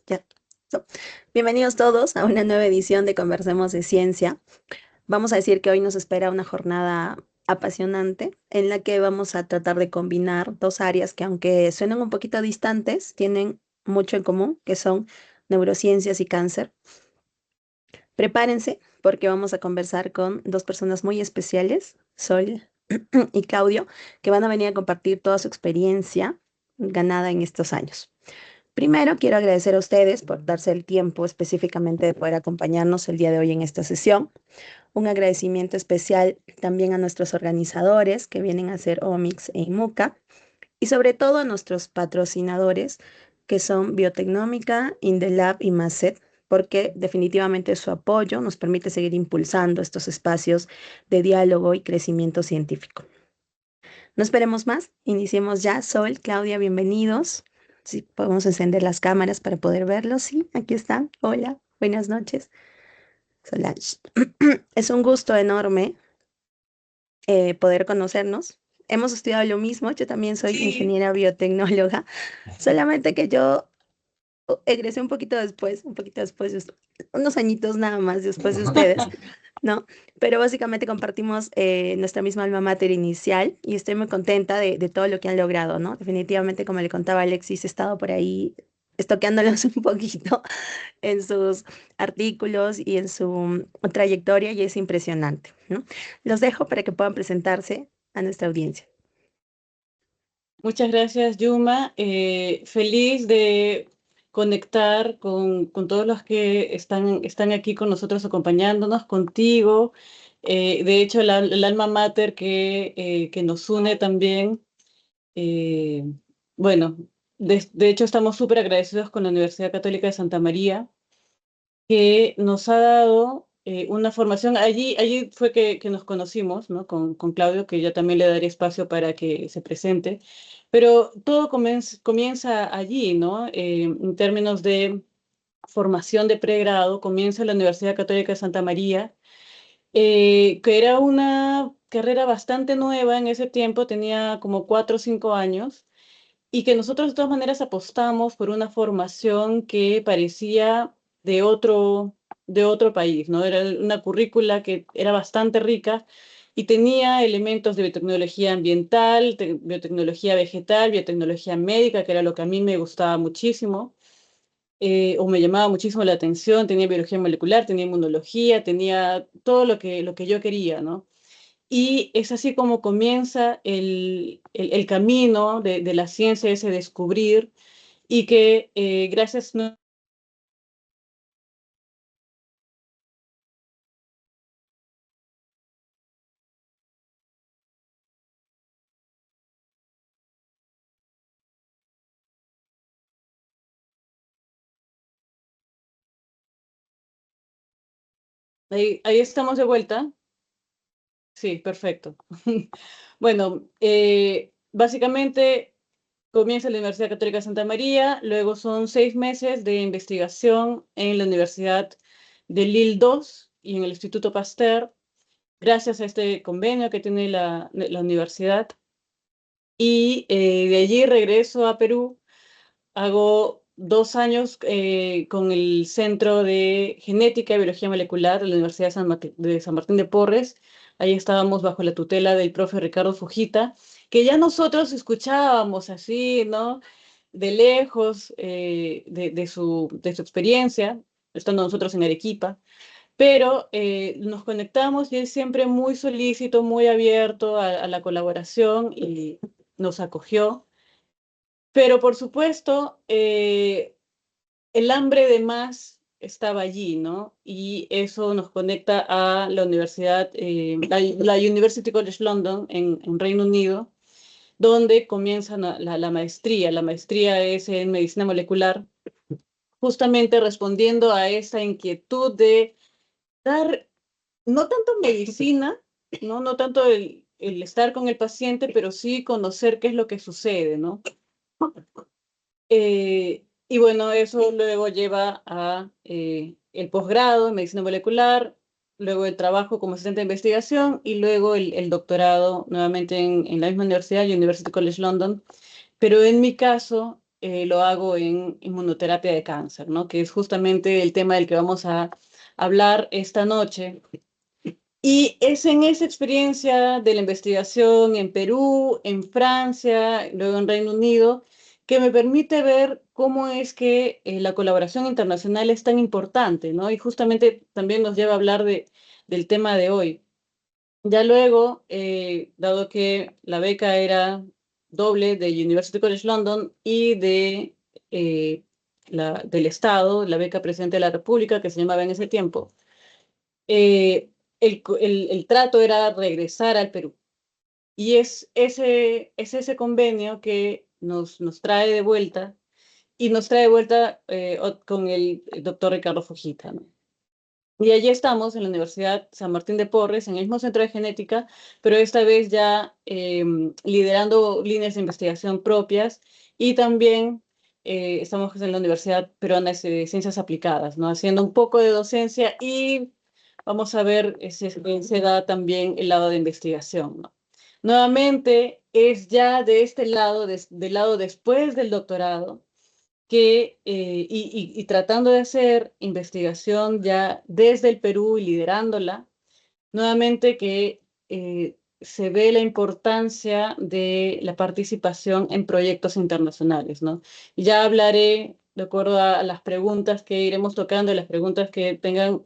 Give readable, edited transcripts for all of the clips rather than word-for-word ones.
Ya. So, bienvenidos todos a una nueva edición de Conversemos de Ciencia. Vamos a decir que hoy nos espera una jornada apasionante en la que vamos a tratar de combinar dos áreas que aunque suenan un poquito distantes, tienen mucho en común, que son neurociencias y cáncer. Prepárense porque vamos a conversar con dos personas muy especiales, Sol y Claudio, que van a venir a compartir toda su experiencia ganada en estos años. Primero, quiero agradecer a ustedes por darse el tiempo específicamente de poder acompañarnos el día de hoy en esta sesión. Un agradecimiento especial también a nuestros organizadores que vienen a ser Omix e IMUCA y sobre todo a nuestros patrocinadores que son Biotecnómica, Indelab y Macet, porque definitivamente su apoyo nos permite seguir impulsando estos espacios de diálogo y crecimiento científico. No esperemos más, iniciemos ya. Sol, Claudia, bienvenidos. Si podemos encender las cámaras para poder verlos. Sí, aquí están. Hola, buenas noches. Solange. Es un gusto enorme poder conocernos. Hemos estudiado lo mismo, yo también soy ingeniera biotecnóloga, solamente que yo egresé un poquito después, unos añitos nada más después de ustedes. ¿No? Pero básicamente compartimos nuestra misma alma mater inicial y estoy muy contenta de todo lo que han logrado, ¿no? Definitivamente, como le contaba Alexis, he estado por ahí estoqueándolos un poquito en sus artículos y en su trayectoria y es impresionante, ¿no? Los dejo para que puedan presentarse a nuestra audiencia. Muchas gracias, Yuma. Feliz de conectar con todos los que están aquí con nosotros acompañándonos, contigo. De hecho, el alma mater que nos une también. Eh, bueno, de hecho, estamos súper agradecidos con la Universidad Católica de Santa María, que nos ha dado una formación. Allí fue que nos conocimos, ¿no? Con Claudio, que ya también le daré espacio para que se presente. Pero todo comienza allí, ¿no? En términos de formación de pregrado, comienza en la Universidad Católica de Santa María, que era una carrera bastante nueva en ese tiempo, tenía como 4 o 5 años, y que nosotros de todas maneras apostamos por una formación que parecía de otro, de otro país, ¿no? Era una currícula que era bastante rica y tenía elementos de biotecnología ambiental, biotecnología vegetal, biotecnología médica, que era lo que a mí me gustaba muchísimo, o me llamaba muchísimo la atención. Tenía biología molecular, tenía inmunología, tenía todo lo que yo quería, ¿no? Y es así como comienza el camino de la ciencia, ese descubrir, y que gracias. Ahí estamos de vuelta. Sí, perfecto. Bueno, básicamente comienza en la Universidad Católica de Santa María, luego son 6 meses de investigación en la Universidad de Lille II y en el Instituto Pasteur, gracias a este convenio que tiene la universidad. Y de allí regreso a Perú. Hago 2 años con el Centro de Genética y Biología Molecular de la Universidad de San Martín de Porres. Ahí estábamos bajo la tutela del profe Ricardo Fujita, que ya nosotros escuchábamos así, ¿no? De lejos, de su experiencia, estando nosotros en Arequipa. Pero nos conectamos y él siempre muy solícito, muy abierto a la colaboración y nos acogió. Pero por supuesto, el hambre de más estaba allí, ¿no? Y eso nos conecta a la universidad, la University College London en Reino Unido, donde comienza la maestría. La maestría es en medicina molecular, justamente respondiendo a esa inquietud de dar, no tanto medicina, ¿no? No tanto el estar con el paciente, pero sí conocer qué es lo que sucede, ¿no? Y bueno, eso luego lleva a el posgrado en medicina molecular, luego el trabajo como asistente de investigación y luego el doctorado nuevamente en la misma universidad, University College London. Pero en mi caso, lo hago en inmunoterapia de cáncer, ¿no? Que es justamente el tema del que vamos a hablar esta noche. Y es en esa experiencia de la investigación en Perú, en Francia, luego en Reino Unido, que me permite ver cómo es que la colaboración internacional es tan importante, ¿no? Y justamente también nos lleva a hablar del tema de hoy. Ya luego, dado que la beca era doble de University College London y eh, del Estado, la beca Presidente de la República, que se llamaba en ese tiempo, eh, el trato era regresar al Perú. Y es ese convenio que nos trae de vuelta y nos trae de vuelta con el doctor Ricardo Fujita, ¿no? Y allí estamos en la Universidad San Martín de Porres, en el mismo centro de genética, pero esta vez ya liderando líneas de investigación propias y también estamos en la Universidad Peruana de Ciencias Aplicadas, ¿no? Haciendo un poco de docencia y vamos a ver si se da también el lado de investigación, ¿no? Nuevamente es ya de este lado, del lado después del doctorado que, y tratando de hacer investigación ya desde el Perú y liderándola, nuevamente que se ve la importancia de la participación en proyectos internacionales, ¿no? Y ya hablaré, de acuerdo a las preguntas que iremos tocando, las preguntas que tengan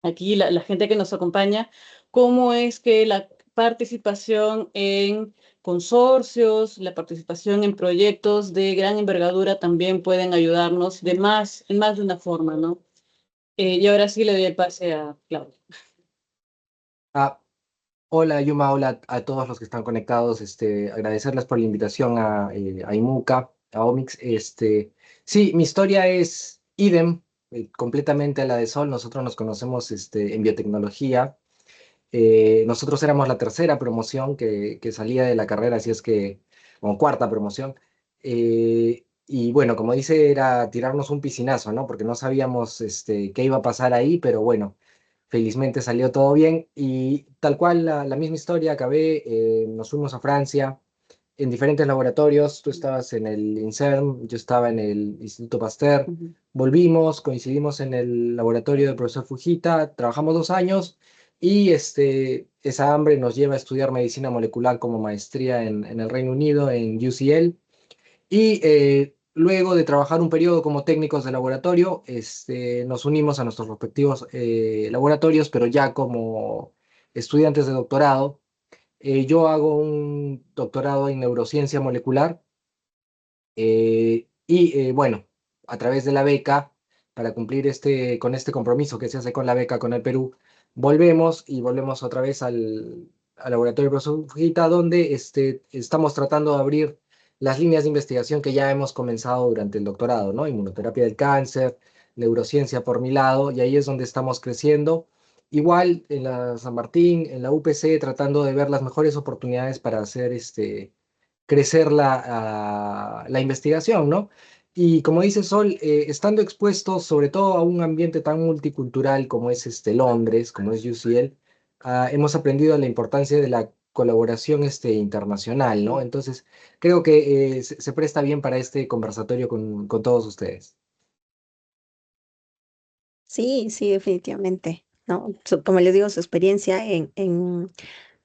aquí la gente que nos acompaña, cómo es que la participación en consorcios, la participación en proyectos de gran envergadura también pueden ayudarnos en más de una forma, ¿no? Y ahora sí le doy el pase a Claudia. Ah, hola Yuma, hola a todos los que están conectados. Agradecerles por la invitación a IMUCA, a Omix. Sí, mi historia es idem, completamente a la de Sol. Nosotros nos conocemos en biotecnología. Nosotros éramos la tercera promoción que salía de la carrera, así es que, como cuarta promoción. Y bueno, como dice, era tirarnos un piscinazo, ¿no? Porque no sabíamos qué iba a pasar ahí, pero bueno, felizmente salió todo bien. Y tal cual, la misma historia, acabé, nos fuimos a Francia en diferentes laboratorios. Tú estabas en el INSERM, yo estaba en el Instituto Pasteur. Ujú. Volvimos, coincidimos en el laboratorio del profesor Fujita, trabajamos 2 años y esa hambre nos lleva a estudiar medicina molecular como maestría en el Reino Unido, en UCL. Y luego de trabajar un periodo como técnicos de laboratorio, nos unimos a nuestros respectivos laboratorios, pero ya como estudiantes de doctorado. Yo hago un doctorado en neurociencia molecular bueno, a través de la beca, para cumplir con este compromiso que se hace con la beca con el Perú, volvemos otra vez al laboratorio de profesor Fujita, donde estamos tratando de abrir las líneas de investigación que ya hemos comenzado durante el doctorado, ¿no? Inmunoterapia del cáncer, neurociencia por mi lado, y ahí es donde estamos creciendo. Igual en la San Martín, en la UPC, tratando de ver las mejores oportunidades para hacer crecer la investigación, ¿no? Y como dice Sol, estando expuestos sobre todo a un ambiente tan multicultural como es Londres, como es UCL, hemos aprendido la importancia de la colaboración internacional, ¿no? Entonces, creo que se presta bien para este conversatorio con todos ustedes. Sí, sí, definitivamente, ¿no? Como les digo, su experiencia en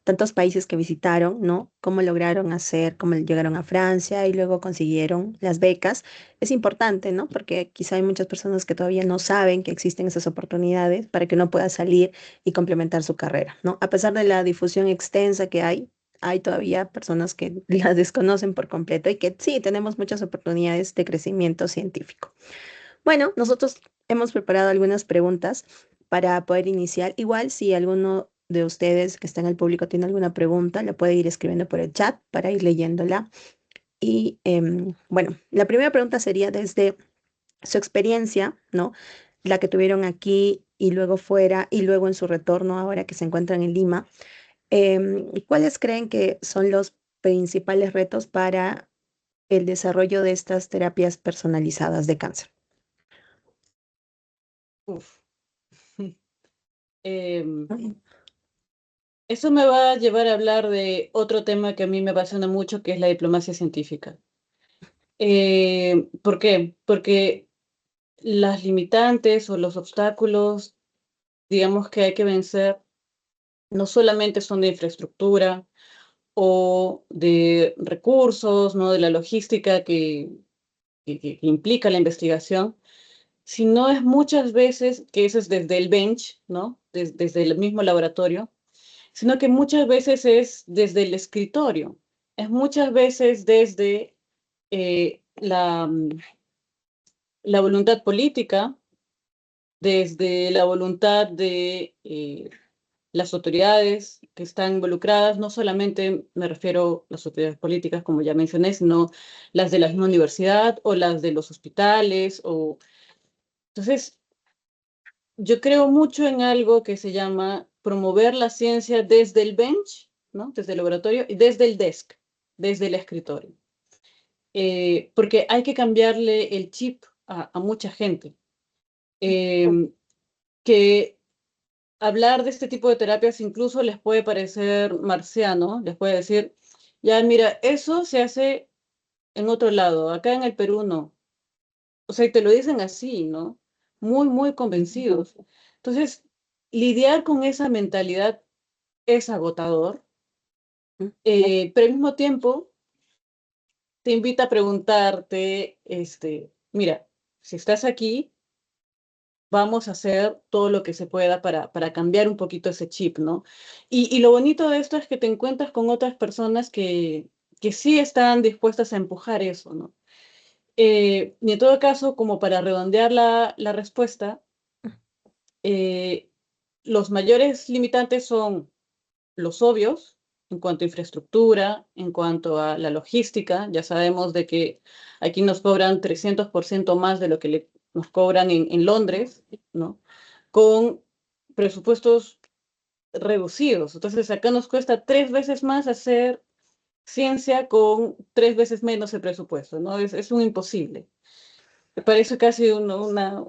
tantos países que visitaron, ¿no? Cómo lograron hacer, cómo llegaron a Francia y luego consiguieron las becas, es importante, ¿no? Porque quizá hay muchas personas que todavía no saben que existen esas oportunidades para que uno pueda salir y complementar su carrera, ¿no? A pesar de la difusión extensa que hay todavía personas que las desconocen por completo y que sí, tenemos muchas oportunidades de crecimiento científico. Bueno, nosotros hemos preparado algunas preguntas para poder iniciar. Igual, si alguno de ustedes que está en el público tiene alguna pregunta, la puede ir escribiendo por el chat para ir leyéndola. Y bueno, la primera pregunta sería desde su experiencia, ¿no? La que tuvieron aquí y luego fuera y luego en su retorno ahora que se encuentran en Lima. ¿Cuáles creen que son los principales retos para el desarrollo de estas terapias personalizadas de cáncer? Uf. Em, Eso me va a llevar a hablar de otro tema que a mí me apasiona mucho, que es la diplomacia científica. ¿Por qué? Porque las limitantes o los obstáculos, digamos, que hay que vencer, no solamente son de infraestructura o de recursos, ¿no? De la logística que implica la investigación, sino es muchas veces, que eso es desde el bench, ¿no? Desde el mismo laboratorio, sino que muchas veces es desde el escritorio, es muchas veces desde la voluntad política, desde la voluntad de las autoridades que están involucradas, no solamente me refiero a las autoridades políticas, como ya mencioné, sino las de la misma universidad o las de los hospitales. Entonces, yo creo mucho en algo que se llama promover la ciencia desde el bench, ¿no? Desde el laboratorio y desde el desk, desde el escritorio. Porque hay que cambiarle el chip a mucha gente. Que hablar de este tipo de terapias incluso les puede parecer marciano, les puede decir, ya mira, eso se hace en otro lado, acá en el Perú no. O sea, y te lo dicen así, ¿no? Muy, muy convencidos. Entonces, lidiar con esa mentalidad es agotador, pero al mismo tiempo te invita a preguntarte, mira, si estás aquí, vamos a hacer todo lo que se pueda para cambiar un poquito ese chip, ¿no? Y lo bonito de esto es que te encuentras con otras personas que sí están dispuestas a empujar eso, ¿no? Y en todo caso, como para redondear la respuesta, eh, los mayores limitantes son los obvios en cuanto a infraestructura, en cuanto a la logística. Ya sabemos de que aquí nos cobran 300% más de lo que nos cobran en Londres, ¿no? Con presupuestos reducidos. Entonces, acá nos cuesta 3 veces más hacer ciencia con 3 veces menos el presupuesto, ¿no? Es un imposible. Me parece casi una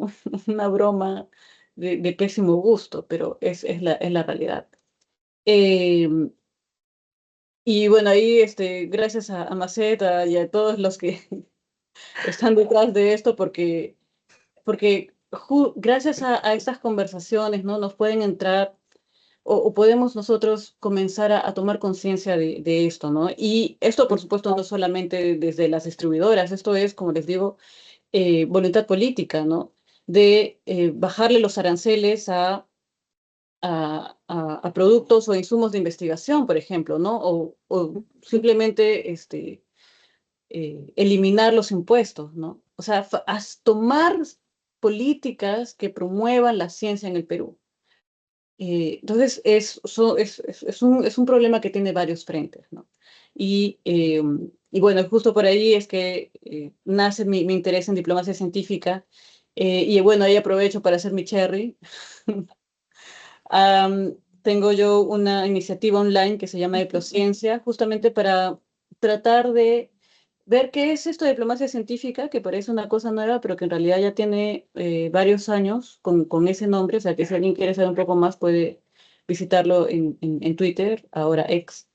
broma de pésimo gusto, pero es la realidad. Eh, y bueno, ahí gracias a Maceta y a todos los que están detrás de esto, porque gracias a estas conversaciones, ¿no? Nos pueden entrar o podemos nosotros comenzar a tomar conciencia de esto, ¿no? Y esto, por supuesto, no solamente desde las distribuidoras, esto es, como les digo, voluntad política, ¿no? De bajarle los aranceles a productos o insumos de investigación, por ejemplo, ¿no? O simplemente eliminar los impuestos, ¿no? O sea, tomar políticas que promuevan la ciencia en el Perú. Entonces, es un problema que tiene varios frentes, ¿no? Y bueno, justo por ahí es que nace mi interés en diplomacia científica. Y bueno, ahí aprovecho para hacer mi cherry. Tengo yo una iniciativa online que se llama Diplociencia, justamente para tratar de ver qué es esto de diplomacia científica, que parece una cosa nueva, pero que en realidad ya tiene varios años con ese nombre. O sea, que si alguien quiere saber un poco más puede visitarlo en Twitter, ahora X.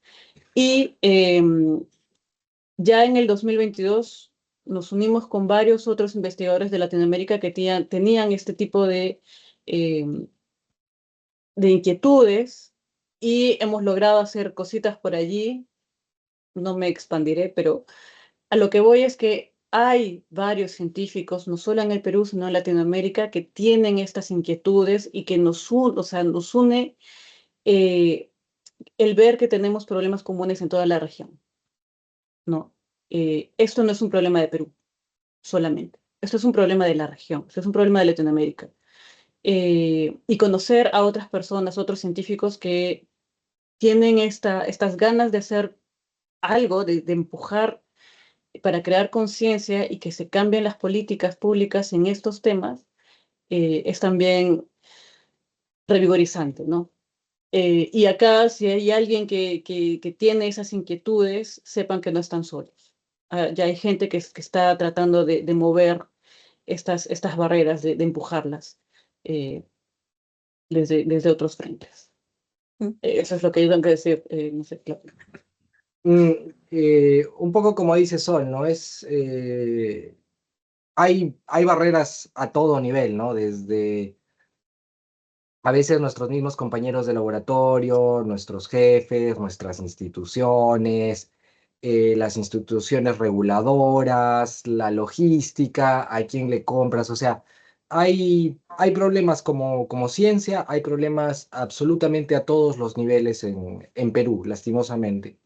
Y ya en el 2022 nos unimos con varios otros investigadores de Latinoamérica que tenían este tipo em, de inquietudes y hemos logrado hacer cositas por allí. No me expandiré, pero a lo que voy es que hay varios científicos, no solo en el Perú, sino en Latinoamérica, que tienen estas inquietudes y que o sea, nos une eh, el ver que tenemos problemas comunes en toda la región, ¿no? Esto no es un problema de Perú solamente, esto es un problema de la región, esto es un problema de Latinoamérica. Y conocer a otras personas, otros científicos que tienen estas ganas de hacer algo, de empujar para crear conciencia y que se cambien las políticas públicas en estos temas, es también revigorizante, ¿no? Y acá, si hay alguien que tiene esas inquietudes, sepan que no están solos. Ya hay gente que está tratando de mover estas barreras, de empujarlas eh, desde otros frentes. Eso es lo que yo tengo que decir, no sé, claro. Mm, un poco como dice Sol, ¿no? Hay barreras a todo nivel, ¿no? Desde a veces nuestros mismos compañeros de laboratorio, nuestros jefes, nuestras instituciones, las instituciones reguladoras, la logística, a quién le compras, o sea, hay problemas como ciencia, hay problemas absolutamente a todos los niveles en Perú, lastimosamente.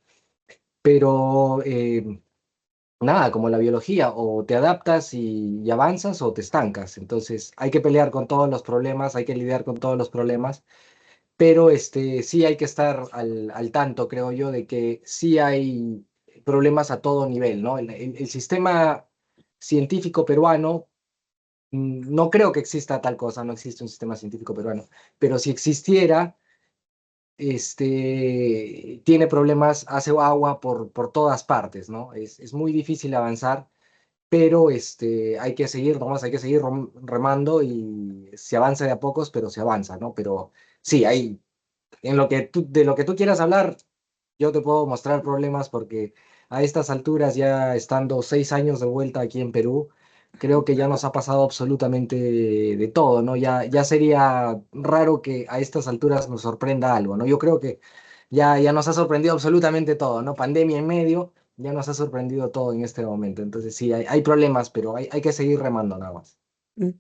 Pero nada, como la biología, o te adaptas y avanzas o te estancas. Entonces hay que pelear con todos los problemas, hay que lidiar con todos los problemas, pero sí hay que estar al tanto, creo yo, de que sí hay problemas a todo nivel, ¿no? El sistema científico peruano, no creo que exista tal cosa, no existe un sistema científico peruano, pero si existiera, tiene problemas, hace agua por todas partes, ¿no? Es muy difícil avanzar, pero hay que seguir, nomás hay que seguir remando y se avanza de a pocos, pero se avanza, ¿no? Pero sí, hay, de lo que tú quieras hablar, yo te puedo mostrar problemas porque a estas alturas, ya estando 6 años de vuelta aquí en Perú, creo que ya nos ha pasado absolutamente de todo, ¿no? Ya sería raro que a estas alturas nos sorprenda algo, ¿no? Yo creo que ya nos ha sorprendido absolutamente todo, ¿no? Pandemia en medio, ya nos ha sorprendido todo en este momento. Entonces sí, hay problemas, pero hay que seguir remando nada más. Mm.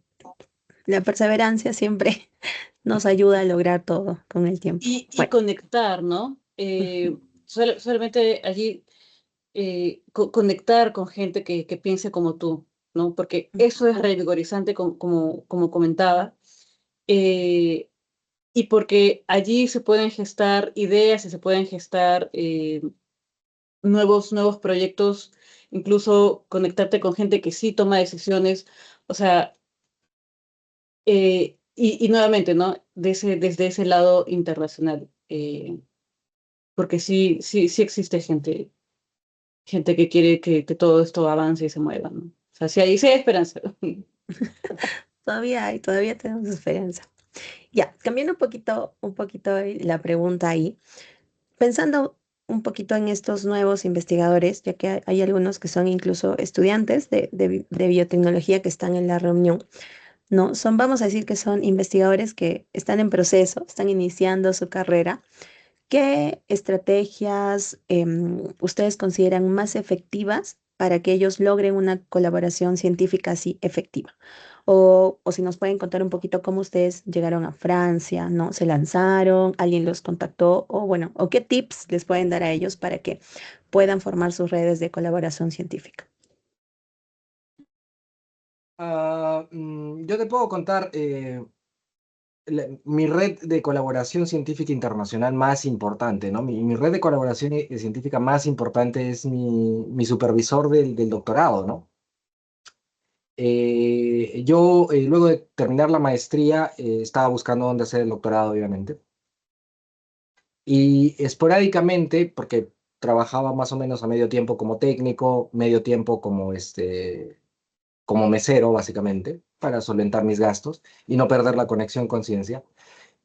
La perseverancia siempre nos ayuda a lograr todo con el tiempo. Y Bueno, conectar, ¿no? Solamente allí conectar con gente que piense como tú, ¿no? Porque eso es revigorizante, como comentaba, eh, y porque allí se pueden gestar ideas y se pueden gestar nuevos proyectos, incluso conectarte con gente que sí toma decisiones, o sea, y nuevamente, ¿no? Desde ese lado internacional, porque sí existe gente que quiere que todo esto avance y se mueva, ¿no? O sea, sí hay esperanza. todavía tenemos esperanza. Ya, cambiando un poquito la pregunta ahí, pensando un poquito en estos nuevos investigadores, ya que hay algunos que son incluso estudiantes de biotecnología que están en la reunión, ¿no? Vamos a decir que son investigadores que están en proceso, están iniciando su carrera. ¿Qué estrategias ustedes consideran más efectivas para que ellos logren una colaboración científica así efectiva? O si nos pueden contar un poquito cómo ustedes llegaron a Francia, ¿no? ¿Se lanzaron? ¿Alguien los contactó? O bueno, o qué tips les pueden dar a ellos para que puedan formar sus redes de colaboración científica. Yo te puedo contar mi red de colaboración científica internacional más importante, ¿no? Mi red de colaboración científica más importante es mi supervisor del doctorado, ¿no? Yo, luego de terminar la maestría, estaba buscando dónde hacer el doctorado, obviamente. Y esporádicamente, porque trabajaba más o menos a medio tiempo como técnico, medio tiempo como mesero, básicamente, para solventar mis gastos y no perder la conexión con ciencia.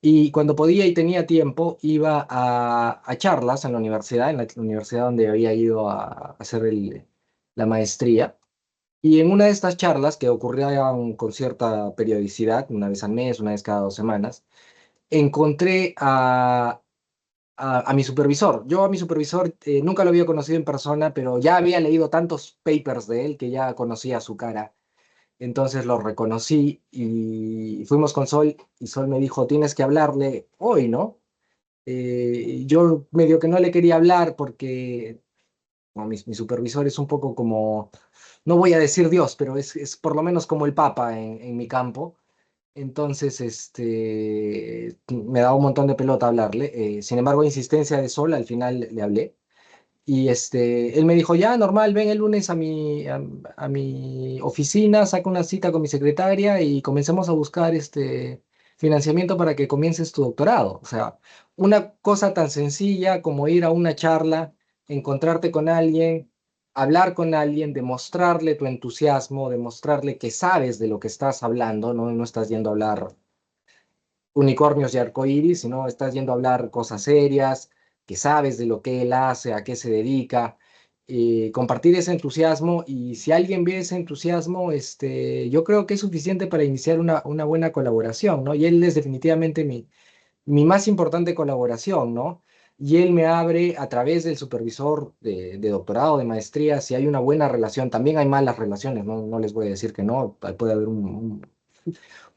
Y cuando podía y tenía tiempo, iba a charlas en la universidad donde había ido a hacer la maestría. Y en una de estas charlas, que ocurrían con cierta periodicidad, una vez al mes, una vez cada 2 semanas, encontré a mi supervisor. Yo a mi supervisor nunca lo había conocido en persona, pero ya había leído tantos papers de él que ya conocía su cara. Entonces lo reconocí y fuimos con Sol y Sol me dijo, tienes que hablarle hoy, ¿no? Yo medio que no le quería hablar porque bueno, mi supervisor es un poco como, no voy a decir Dios, pero es por lo menos como el Papa en mi campo. Entonces, me daba un montón de pelota hablarle. Sin embargo, a insistencia de Sol, al final le hablé. Y él me dijo, ya, normal, ven el lunes a mi oficina, saca una cita con mi secretaria y comencemos a buscar financiamiento para que comiences tu doctorado. O sea, una cosa tan sencilla como ir a una charla, encontrarte con alguien, hablar con alguien, demostrarle tu entusiasmo, demostrarle que sabes de lo que estás hablando, no, no estás yendo a hablar unicornios y arcoíris, sino estás yendo a hablar cosas serias, que sabes de lo que él hace, a qué se dedica, compartir ese entusiasmo y si alguien ve ese entusiasmo, yo creo que es suficiente para iniciar una buena colaboración, ¿no? Y él es definitivamente mi más importante colaboración, ¿no? Y él me abre a través del supervisor de doctorado, de maestría, si hay una buena relación, también hay malas relaciones, no, no les voy a decir que no, puede haber un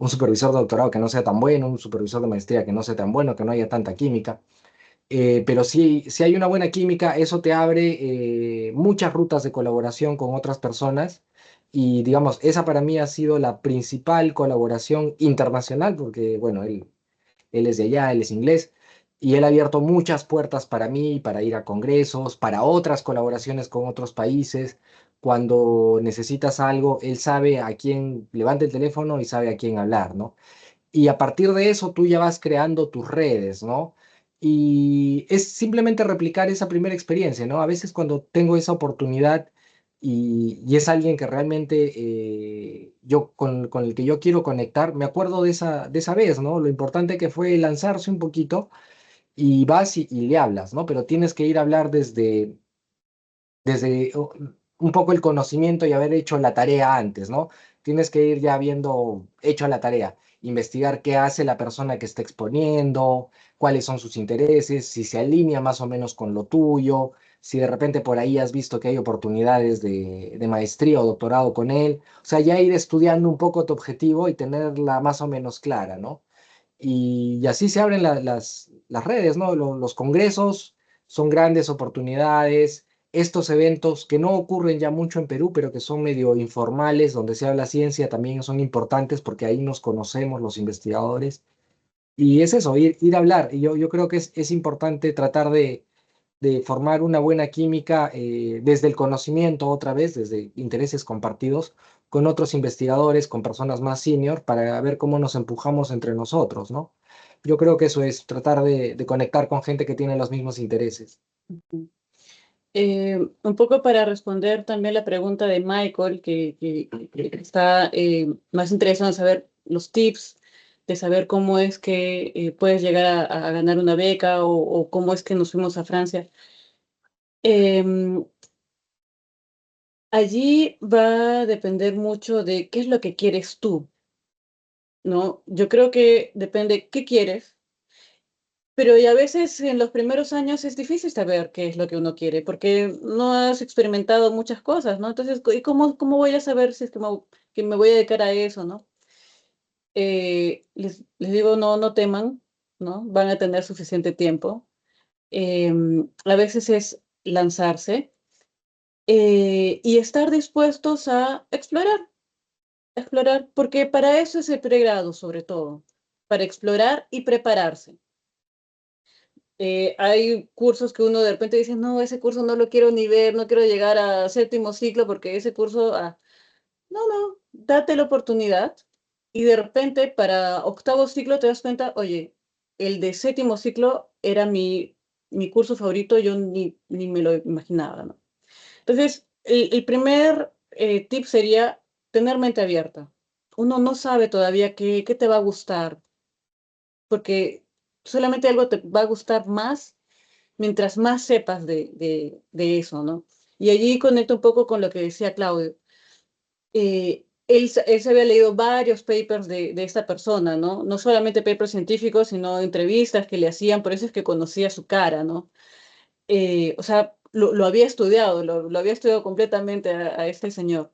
supervisor de doctorado que no sea tan bueno, un supervisor de maestría que no sea tan bueno, que no haya tanta química. Pero si hay una buena química, eso te abre muchas rutas de colaboración con otras personas. Y digamos, esa para mí ha sido la principal colaboración internacional, porque bueno, él es de allá, él es inglés, y él ha abierto muchas puertas para mí, para ir a congresos, para otras colaboraciones con otros países. Cuando necesitas algo, él sabe a quién levanta el teléfono y sabe a quién hablar, ¿no? Y a partir de eso tú ya vas creando tus redes, ¿no? Y es simplemente replicar esa primera experiencia, ¿no? A veces cuando tengo esa oportunidad y es alguien que realmente yo con el que yo quiero conectar, me acuerdo de esa vez, ¿no? Lo importante que fue lanzarse un poquito y vas y le hablas, ¿no? Pero tienes que ir a hablar desde un poco el conocimiento y haber hecho la tarea antes, ¿no? Tienes que ir ya habiendo hecho la tarea, investigar qué hace la persona que está exponiendo, cuáles son sus intereses, si se alinea más o menos con lo tuyo, si de repente por ahí has visto que hay oportunidades de maestría o doctorado con él, o sea, ya ir estudiando un poco tu objetivo y tenerla más o menos clara, ¿no? Y así se abren las redes, ¿no? Los congresos son grandes oportunidades. Estos eventos que no ocurren ya mucho en Perú, pero que son medio informales, donde se habla ciencia, también son importantes porque ahí nos conocemos los investigadores. Y es eso, ir a hablar. Y yo creo que es importante tratar de formar una buena química desde el conocimiento, otra vez, desde intereses compartidos con otros investigadores, con personas más senior, para ver cómo nos empujamos entre nosotros, ¿no? Yo creo que eso es tratar de conectar con gente que tiene los mismos intereses. Ujú. Un poco para responder también la pregunta de Michael, que está más interesado en saber los tips, de saber cómo es que puedes llegar a ganar una beca o cómo es que nos fuimos a Francia. Em, Allí va a depender mucho de qué es lo que quieres tú, ¿no? Yo creo que depende qué quieres, pero y a veces en los primeros años es difícil saber qué es lo que uno quiere, porque no has experimentado muchas cosas, ¿no? Entonces, ¿y cómo voy a saber si es que me voy a dedicar a eso, ¿no? Les digo, no teman, ¿no? Van a tener suficiente tiempo. A veces es lanzarse y estar dispuestos a explorar, porque para eso es el pregrado, sobre todo, para explorar y prepararse. Hay cursos que uno de repente dice, no, ese curso no lo quiero ni ver, no quiero llegar a séptimo ciclo porque ese curso, no, date la oportunidad y de repente para octavo ciclo te das cuenta, oye, el de séptimo ciclo era mi curso favorito, yo ni me lo imaginaba, ¿no? Entonces, el primer tip sería tener mente abierta. Uno no sabe todavía qué te va a gustar, porque solamente algo te va a gustar más mientras más sepas de eso, ¿no? Y allí conecto un poco con lo que decía Claudio. Él se había leído varios papers de esta persona, ¿no? No solamente papers científicos, sino entrevistas que le hacían, por eso es que conocía su cara, ¿no? O sea, lo había estudiado, lo había estudiado completamente a este señor,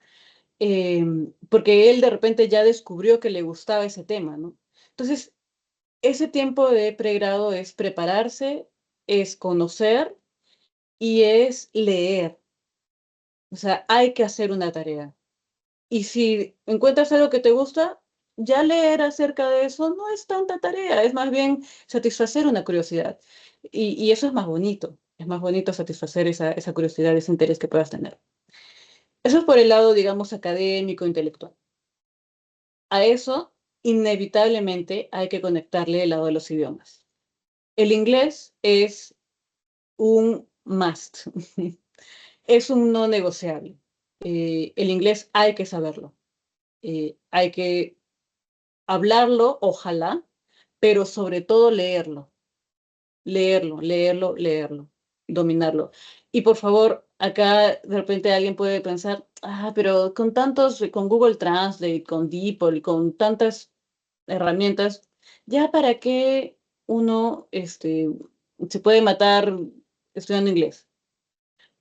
porque él de repente ya descubrió que le gustaba ese tema, ¿no? Entonces, ese tiempo de pregrado es prepararse, es conocer y es leer. O sea, hay que hacer una tarea. Y si encuentras algo que te gusta, ya leer acerca de eso no es tanta tarea, es más bien satisfacer una curiosidad. Y eso es más bonito satisfacer esa curiosidad, ese interés que puedas tener. Eso es por el lado, digamos, académico, intelectual. A eso, inevitablemente, hay que conectarle el lado de los idiomas. El inglés es un must, es un no negociable. El inglés hay que saberlo, hay que hablarlo, ojalá, pero sobre todo leerlo. leerlo, leerlo, leerlo, dominarlo. Y por favor, acá de repente alguien puede pensar, pero con tantos, con Google Translate, con DeepL, con tantas herramientas, ¿ya para qué uno se puede matar estudiando inglés?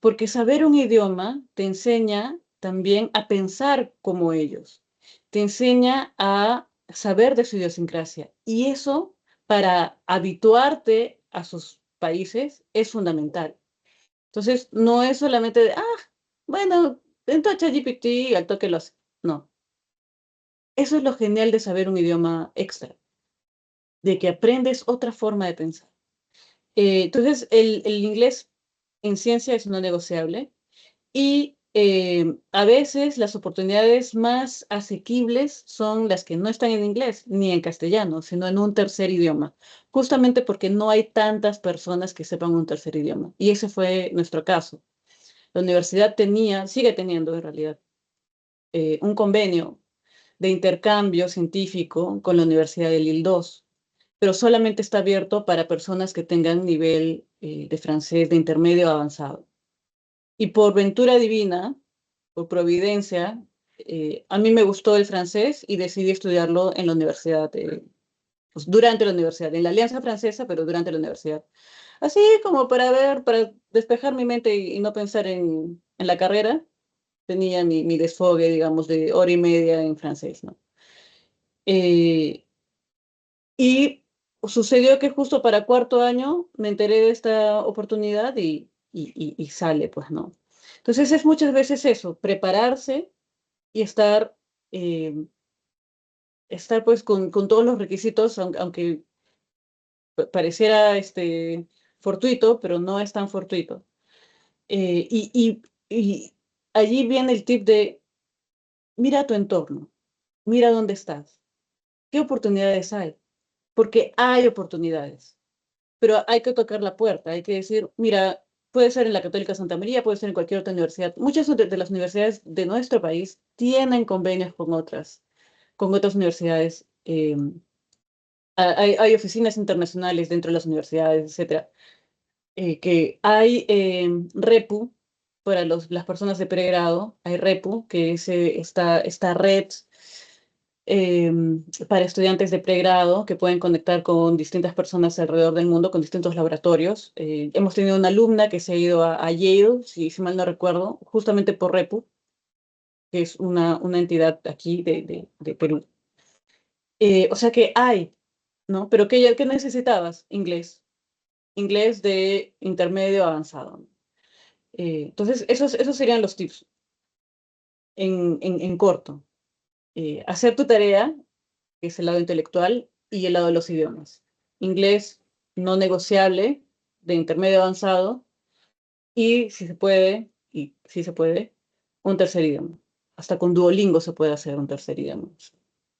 Porque saber un idioma te enseña también a pensar como ellos, te enseña a saber de su idiosincrasia. Y eso, para habituarte a sus países, es fundamental. Entonces, no es solamente de, bueno, entro a ChatGPT y al toque lo hace. No. Eso es lo genial de saber un idioma extra, de que aprendes otra forma de pensar. Entonces, el inglés en ciencia es no negociable. Y a veces las oportunidades más asequibles son las que no están en inglés ni en castellano, sino en un tercer idioma, justamente porque no hay tantas personas que sepan un tercer idioma. Y ese fue nuestro caso. La universidad tenía, sigue teniendo en realidad, un convenio de intercambio científico con la Universidad de Lille II, pero solamente está abierto para personas que tengan nivel de francés de intermedio avanzado. Y por ventura divina, por providencia, a mí me gustó el francés y decidí estudiarlo en la universidad, pues, durante la universidad, en la Alianza Francesa, pero durante la universidad. Así como para ver, para despejar mi mente y no pensar en la carrera, tenía mi desfogue, digamos, de hora y media en francés, ¿no? Eh, y sucedió que justo para cuarto año me enteré de esta oportunidad y sale, pues, ¿no? Entonces es muchas veces eso, prepararse y eh, estar pues con todos los requisitos, aunque pareciera fortuito, pero no es tan fortuito. Y allí viene el tip de mira tu entorno, mira dónde estás, qué oportunidades hay, porque hay oportunidades, pero hay que tocar la puerta, hay que decir, mira, puede ser en la Católica Santa María, puede ser en cualquier otra universidad. Muchas de las universidades de nuestro país tienen convenios con otras universidades. Hay oficinas internacionales dentro de las universidades, etcétera, que hay REPU para las personas de pregrado, hay REPU, que es esta red eh, para estudiantes de pregrado que pueden conectar con distintas personas alrededor del mundo, con distintos laboratorios. Hemos tenido una alumna que se ha ido a Yale, si mal no recuerdo, justamente por REPU, que es una entidad aquí de Perú. O sea que hay, ¿no? Pero ¿qué necesitabas? Inglés. Inglés de intermedio avanzado. Entonces, esos serían los tips en corto. Hacer tu tarea, que es el lado intelectual, y el lado de los idiomas. Inglés no negociable, de intermedio avanzado, y si se puede, un tercer idioma. Hasta con Duolingo se puede hacer un tercer idioma.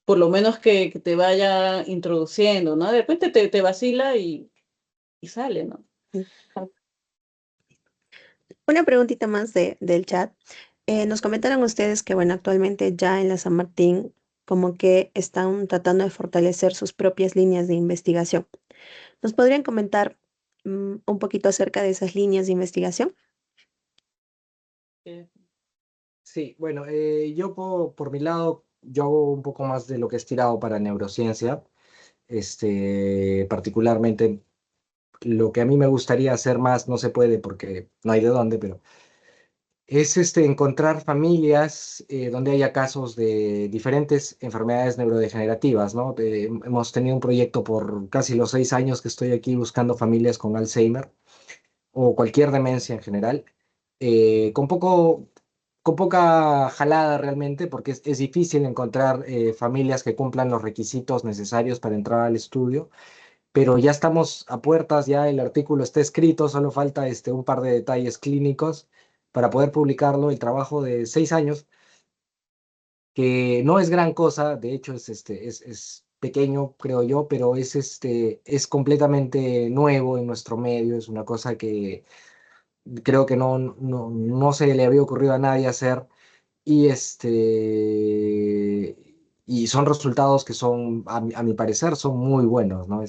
Por lo menos que te vaya introduciendo, ¿no? De repente te vacila y sale, ¿no? Una preguntita más del chat. Nos comentaron ustedes que, bueno, actualmente ya en la San Martín como que están tratando de fortalecer sus propias líneas de investigación. ¿Nos podrían comentar un poquito acerca de esas líneas de investigación? Eh, Sí, bueno, yo por mi lado, yo hago un poco más de lo que es tirado para neurociencia, particularmente lo que a mí me gustaría hacer más, no se puede porque no hay de dónde, pero es encontrar familias donde haya casos de diferentes enfermedades neurodegenerativas, ¿no? Hemos tenido un proyecto por casi los 6 años que estoy aquí buscando familias con Alzheimer o cualquier demencia en general, con con poca jalada realmente, porque es difícil encontrar familias que cumplan los requisitos necesarios para entrar al estudio, pero ya estamos a puertas, ya el artículo está escrito, solo falta un par de detalles clínicos para poder publicarlo. El trabajo de 6 años, que no es gran cosa, de hecho es pequeño, creo yo, pero es completamente nuevo en nuestro medio, es una cosa que creo que no se le había ocurrido a nadie hacer y y son resultados que son, a mi parecer, son muy buenos, ¿no?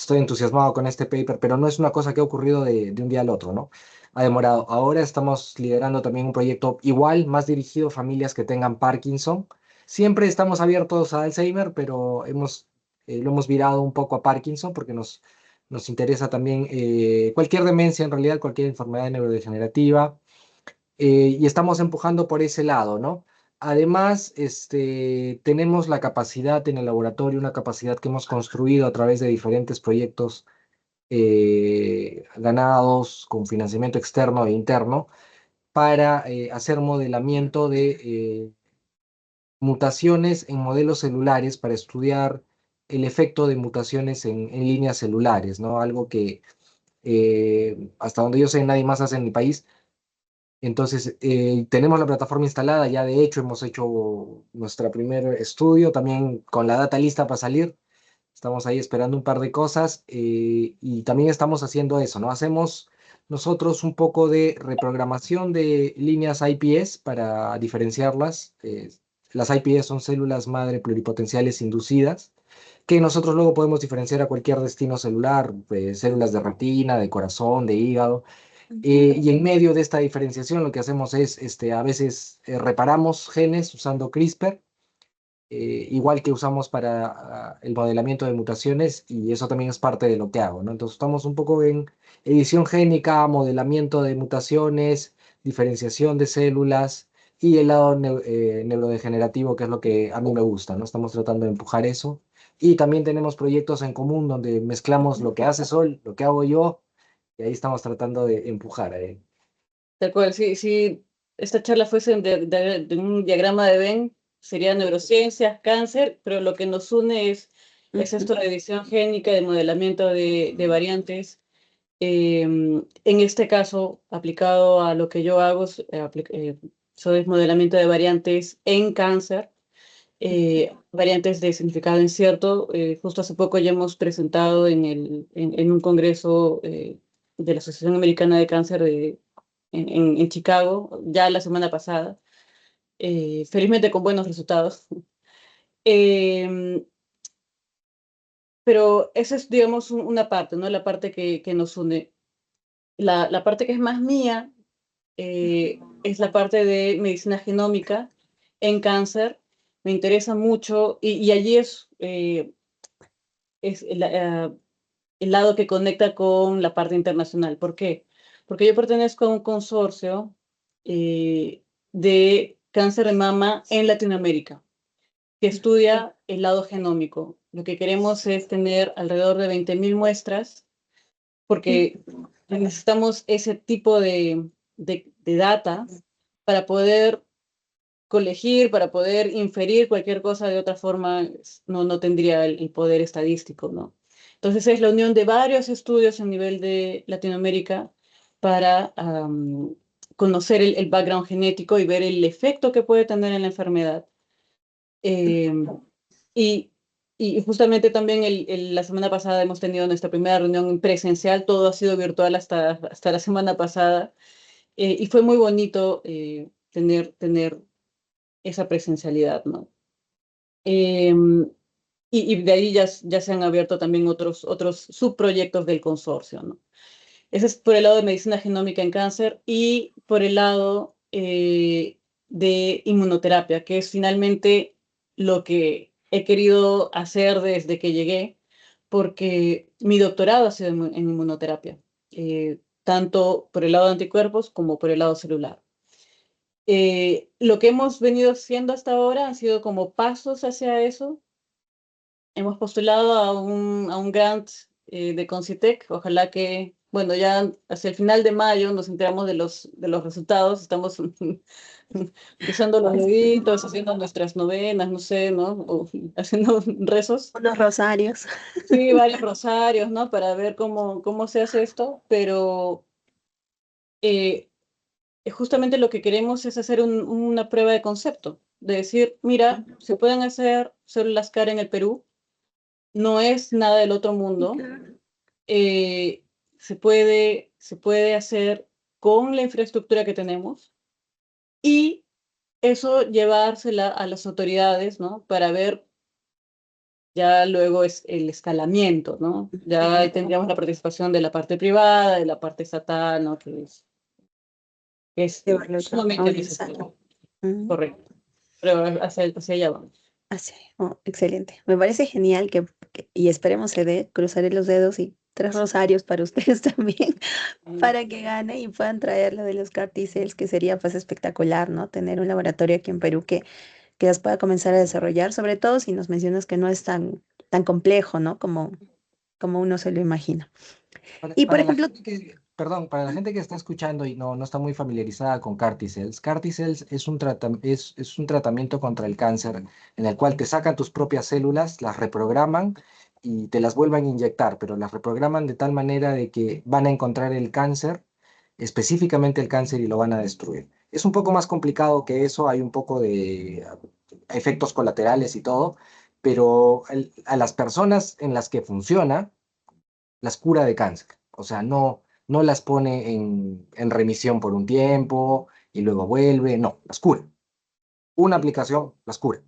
estoy entusiasmado con este paper, pero no es una cosa que ha ocurrido de un día al otro, ¿no? Ha demorado. Ahora estamos liderando también un proyecto igual, más dirigido a familias que tengan Parkinson. Siempre estamos abiertos a Alzheimer, pero lo hemos virado un poco a Parkinson porque nos interesa también cualquier demencia, en realidad cualquier enfermedad neurodegenerativa, y estamos empujando por ese lado, ¿no? Además, tenemos la capacidad en el laboratorio, una capacidad que hemos construido a través de diferentes proyectos ganados con financiamiento externo e interno para hacer modelamiento de mutaciones en modelos celulares para estudiar el efecto de mutaciones en líneas celulares, ¿no? Algo que hasta donde yo sé nadie más hace en el país. Entonces, tenemos la plataforma instalada, ya de hecho hemos hecho nuestro primer estudio, también con la data lista para salir. Estamos ahí esperando un par de cosas, y también estamos haciendo eso, ¿no? Hacemos nosotros un poco de reprogramación de líneas iPS para diferenciarlas. Las iPS son células madre pluripotenciales inducidas, que nosotros luego podemos diferenciar a cualquier destino celular, células de retina, de corazón, de hígado. Y en medio de esta diferenciación lo que hacemos es, a veces reparamos genes usando CRISPR, igual que usamos para el modelamiento de mutaciones, y eso también es parte de lo que hago, ¿no? Entonces estamos un poco en edición génica, modelamiento de mutaciones, diferenciación de células y el lado neurodegenerativo, que es lo que a mí me gusta, ¿no? Estamos tratando de empujar eso. Y también tenemos proyectos en común donde mezclamos lo que hace Sol, lo que hago yo, y ahí estí tratando de empujar. Tal cual, si esta charla fuese de un diagrama de Venn, sería neurociencias, cáncer, pero lo que nos une es esto de edición génica, de modelamiento de variantes. En este caso, aplicado a lo que yo hago, eso es modelamiento de variantes en cáncer, variantes de significado incierto. Justo hace poco ya hemos presentado en un congreso de la Asociación Americana de Cáncer en Chicago, ya la semana pasada, felizmente con buenos resultados. Em, pero esa es, digamos, una parte, ¿no? La parte que nos une. La parte que es más mía es la parte de medicina genómica en cáncer. Me interesa mucho y allí es el lado que conecta con la parte internacional. ¿Por qué? Porque yo pertenezco a un consorcio de cáncer de mama en Latinoamérica, que estudia el lado genómico. Lo que queremos es tener alrededor de 20.000 muestras, porque necesitamos ese tipo de data para poder colegir, para poder inferir cualquier cosa. De otra forma no tendría el poder estadístico, ¿no? Entonces es la unión de varios estudios a nivel de Latinoamérica para conocer el background genético y ver el efecto que puede tener en la enfermedad. Eh, y, y justamente también la semana pasada hemos tenido nuestra primera reunión presencial, todo ha sido virtual hasta la semana pasada, y fue muy bonito tener esa presencialidad, ¿no? Y de ahí ya se han abierto también otros subproyectos del consorcio, ¿no? Ese es por el lado de medicina genómica en cáncer y por el lado de inmunoterapia, que es finalmente lo que he querido hacer desde que llegué, porque mi doctorado ha sido en inmunoterapia, tanto por el lado de anticuerpos como por el lado celular. Lo que hemos venido haciendo hasta ahora han sido como pasos hacia eso. Hemos postulado a un grant de Concitec. Ojalá que, bueno, ya hacia el final de mayo nos enteramos de los resultados. Estamos cruzando los deditos, haciendo nuestras novenas, no sé, ¿no? O haciendo rezos. Unos rosarios. Sí, varios rosarios, ¿no? Para ver cómo se hace esto, pero eh, justamente lo que queremos es hacer una prueba de concepto, de decir, mira, se pueden hacer células CAR en el Perú, no es nada del otro mundo, eh, se puede hacer con la infraestructura que tenemos y eso llevársela a las autoridades, ¿no? Para ver Ya luego es el escalamiento, ¿no? Ya ahí tendríamos la participación de la parte privada, de la parte estatal, ¿no? Que es Llevarlo a sumamente un ensayo. necesario. Correcto. Pero hacia allá vamos. Así, excelente. Me parece genial y esperemos se dé, cruzaré los dedos y 3 rosarios para ustedes también, para que gane y puedan traer lo de los CAR T-cells, que sería pues espectacular, ¿no? Tener un laboratorio aquí en Perú que las pueda comenzar a desarrollar, sobre todo si nos mencionas que no es tan complejo, ¿no? Como uno se lo imagina. Y por Para la ejemplo, gente perdón, para la gente que está escuchando y no está muy familiarizada con CAR-T-cells, CAR-T-cells es un tratamiento contra el cáncer en el cual te sacan tus propias células, las reprograman y te las vuelven a inyectar, pero las reprograman de tal manera de que van a encontrar el cáncer, específicamente el cáncer, y lo van a destruir. Es un poco más complicado que eso, hay un poco de efectos colaterales y todo, pero a las personas en las que funciona, las cura de cáncer. O sea, no las pone en remisión por un tiempo y luego vuelve, no, las cura. Una aplicación las cura.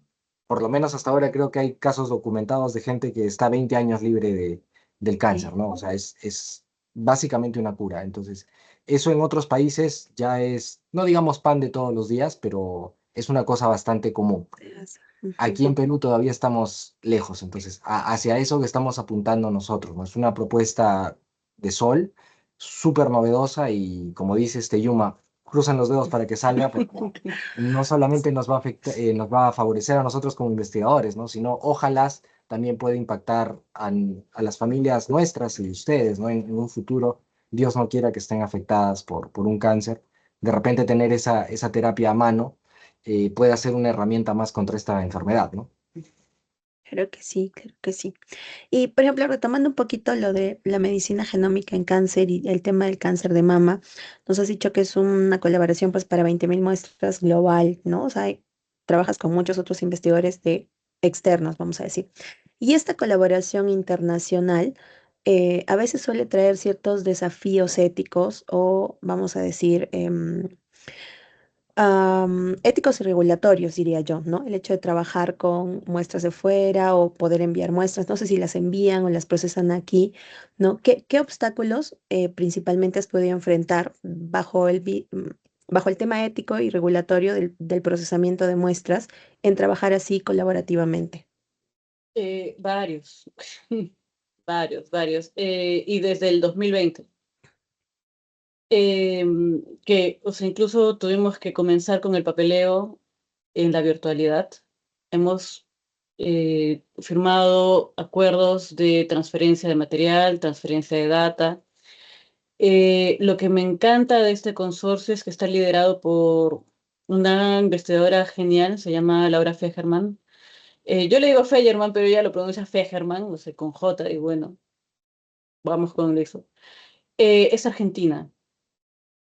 Por lo menos hasta ahora creo que hay casos documentados de gente que está 20 años libre del cáncer, sí, ¿no? O sea, es básicamente una cura. Entonces, eso en otros países ya es, no digamos pan de todos los días, pero es una cosa bastante común. se hace. Ujú. Aquí en Perú todavía estamos lejos, entonces hacia eso que estamos apuntando nosotros, ¿no? Es una propuesta de Sol súper novedosa y como dice este Yuma, cruzan los dedos para que salga, porque no solamente nos va a favorecer a nosotros como investigadores, ¿no? Sino ojalá también puede impactar a las familias nuestras y de ustedes, ¿no? En un futuro, Dios no quiera que estén afectadas por un cáncer, de repente tener esa terapia a mano puede ser una herramienta más contra esta enfermedad, ¿no? Creo que sí, creo que sí. Y, por ejemplo, retomando un poquito lo de la medicina genómica en cáncer y el tema del cáncer de mama, nos has dicho que es una colaboración pues para 20.000 muestras global, ¿no? O sea, trabajas con muchos otros investigadores externos, vamos a decir. Y esta colaboración internacional a veces suele traer ciertos desafíos éticos o, vamos a decir, éticos y regulatorios, diría yo, ¿no? El hecho de trabajar con muestras de fuera o poder enviar muestras, no sé si las envían o las procesan aquí, ¿no? ¿Qué obstáculos principalmente has podido enfrentar bajo el tema ético y regulatorio del procesamiento de muestras en trabajar así colaborativamente? Varios, varios. Y desde el 2020. O sea, incluso tuvimos que comenzar con el papeleo en la virtualidad. Hemos firmado acuerdos de transferencia de material, transferencia de data. Lo que me encanta de este consorcio es que está liderado por una investigadora genial, se llama Laura Fegerman. Yo le digo Fegerman, pero ella lo pronuncia Fegerman, no sé, con J, y bueno, vamos con eso. Es argentina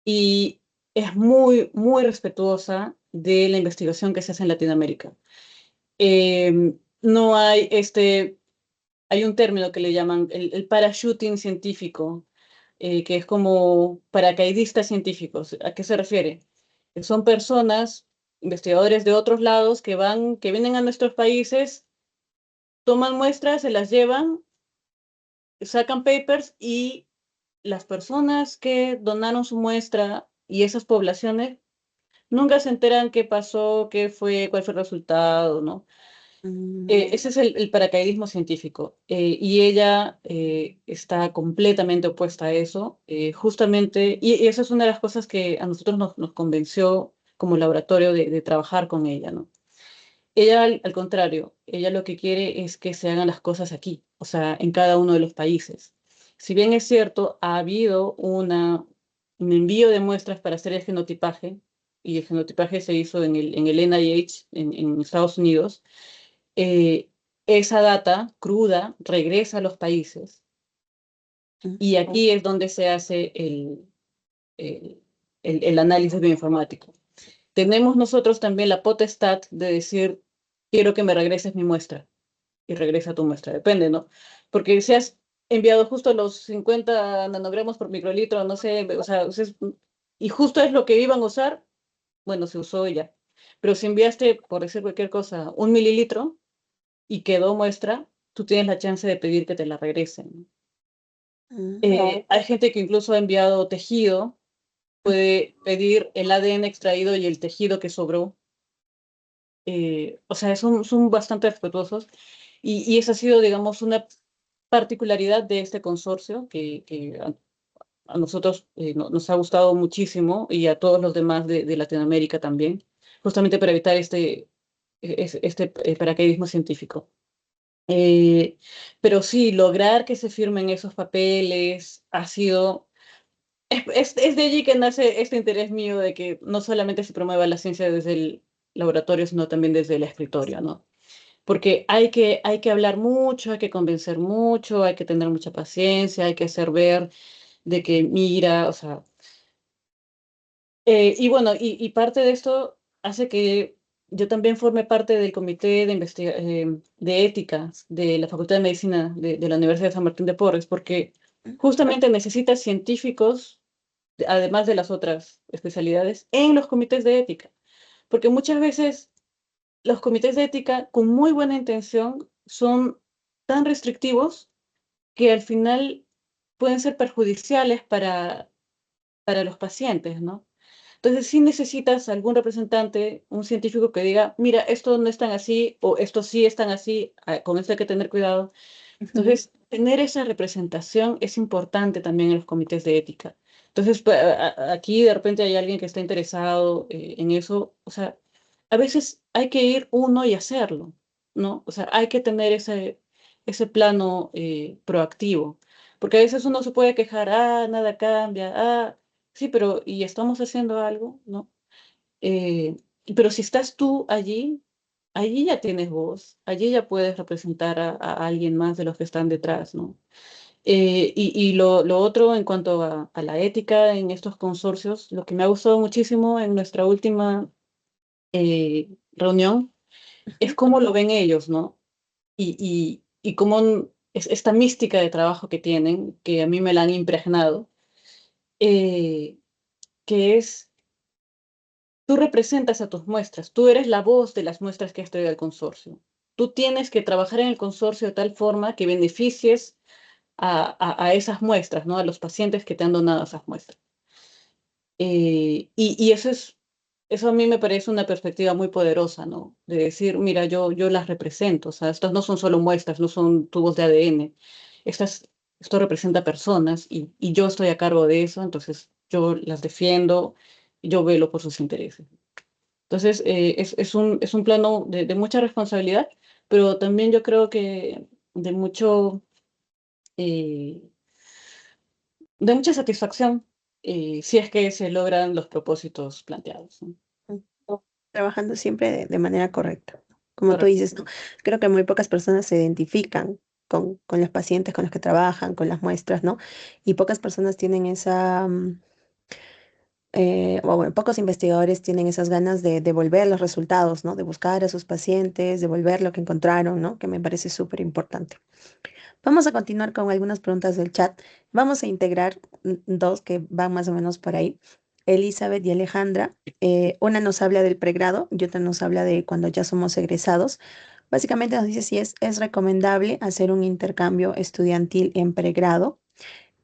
y es muy, muy respetuosa de la investigación que se hace en Latinoamérica. No hay hay un término que le llaman el parachuting científico, que es como paracaidistas científicos. ¿A qué se refiere? Que son personas, investigadores de otros lados que vienen a nuestros países, toman muestras, se las llevan, sacan papers y las personas que donaron su muestra y esas poblaciones nunca se enteran qué pasó, qué fue, cuál fue el resultado, ¿no? Mm, Ese es el paracaidismo científico, y ella está completamente opuesta a eso, justamente, y esa es una de las cosas que a nosotros nos convenció como laboratorio de trabajar con ella, ¿no? Ella, al contrario, ella lo que quiere es que se hagan las cosas aquí, o sea, en cada uno de los países. Si bien es cierto, ha habido un envío de muestras para hacer el genotipaje, y el genotipaje se hizo en el NIH en Estados Unidos, eh, esa data cruda regresa a los países mm, y aquí es donde se hace el, el análisis bioinformático. Tenemos nosotros también la potestad de decir, quiero que me regreses mi muestra y regresa tu muestra, depende, ¿no? Porque si has enviado justo los 50 nanogramos por microlitro, no sé, o sea, y justo es lo que iban a usar, bueno, se usó ya. Pero si enviaste, por decir cualquier cosa, 1 mililitro, y quedó muestra, tú tienes la chance de pedir que te la regresen. Ah, Hay gente que incluso ha enviado tejido, puede pedir el ADN extraído y el tejido que sobró. O sea, son bastante respetuosos y esa ha sido, digamos, una particularidad de este consorcio que a nosotros nos ha gustado muchísimo y a todos los demás de Latinoamérica también, justamente para evitar este paracaidismo científico. Pero sí, lograr que se firmen esos papeles ha sido... Es de allí que nace este interés mío de que no solamente se promueva la ciencia desde el laboratorio, sino también desde el escritorio, ¿no? Porque hay que hablar mucho, hay que convencer mucho, hay que tener mucha paciencia, hay que hacer ver de que mira, o sea, y bueno, y parte de esto hace que yo también forme parte del comité de ética de la Facultad de Medicina de la Universidad de San Martín de Porres, porque justamente necesita científicos, además de las otras especialidades, en los comités de ética, porque muchas veces los comités de ética, con muy buena intención, son tan restrictivos que al final pueden ser perjudiciales para los pacientes, ¿no? Entonces, sí necesitas algún representante, un científico que diga, mira, esto no es tan así, o esto sí es tan así, con esto hay que tener cuidado. ujú. Entonces, tener esa representación es importante también en los comités de ética. Entonces, aquí de repente hay alguien que está interesado en eso, o sea, a veces hay que ir uno y hacerlo, ¿no? O sea, hay que tener ese plano proactivo, porque a veces uno se puede quejar, nada cambia, sí, pero ¿y estamos haciendo algo? ¿No? Eh, pero si estás tú allí, allí ya tienes voz, allí ya puedes representar a alguien más de los que están detrás, ¿no? Y lo otro en cuanto a la ética en estos consorcios, lo que me ha gustado muchísimo en nuestra última reunión es cómo lo ven ellos, ¿no? Y cómo es esta mística de trabajo que tienen, que a mí me la han impregnado, eh, que es tú representas a tus muestras, tú eres la voz de las muestras que has traído al consorcio. Tú tienes que trabajar en el consorcio de tal forma que beneficies a esas muestras, ¿no? A los pacientes que te han donado esas muestras. Y eso a mí me parece una perspectiva muy poderosa, ¿no? De decir, mira, yo las represento, o sea, estas no son solo muestras, no son tubos de ADN, esto representa personas y yo estoy a cargo de eso, entonces yo las defiendo, yo velo por sus intereses. Entonces, es un plano de mucha responsabilidad, pero también yo creo que de mucho, eh, de mucha satisfacción, si es que se logran los propósitos planteados, ¿no? Trabajando siempre de manera correcta. Como tú Correcto. dices, ¿no? Creo que muy pocas personas se identifican con los pacientes con los que trabajan, con las muestras, ¿no? Y pocas personas tienen esa, o bueno, pocos investigadores tienen esas ganas de devolver los resultados, ¿no? De buscar a sus pacientes, devolver lo que encontraron, ¿no? Que me parece súper importante. Vamos a continuar con algunas preguntas del chat. Vamos a integrar dos que van más o menos por ahí. Elizabeth y Alejandra. Una nos habla del pregrado y otra nos habla de cuando ya somos egresados. Básicamente nos dice si es recomendable hacer un intercambio estudiantil en pregrado.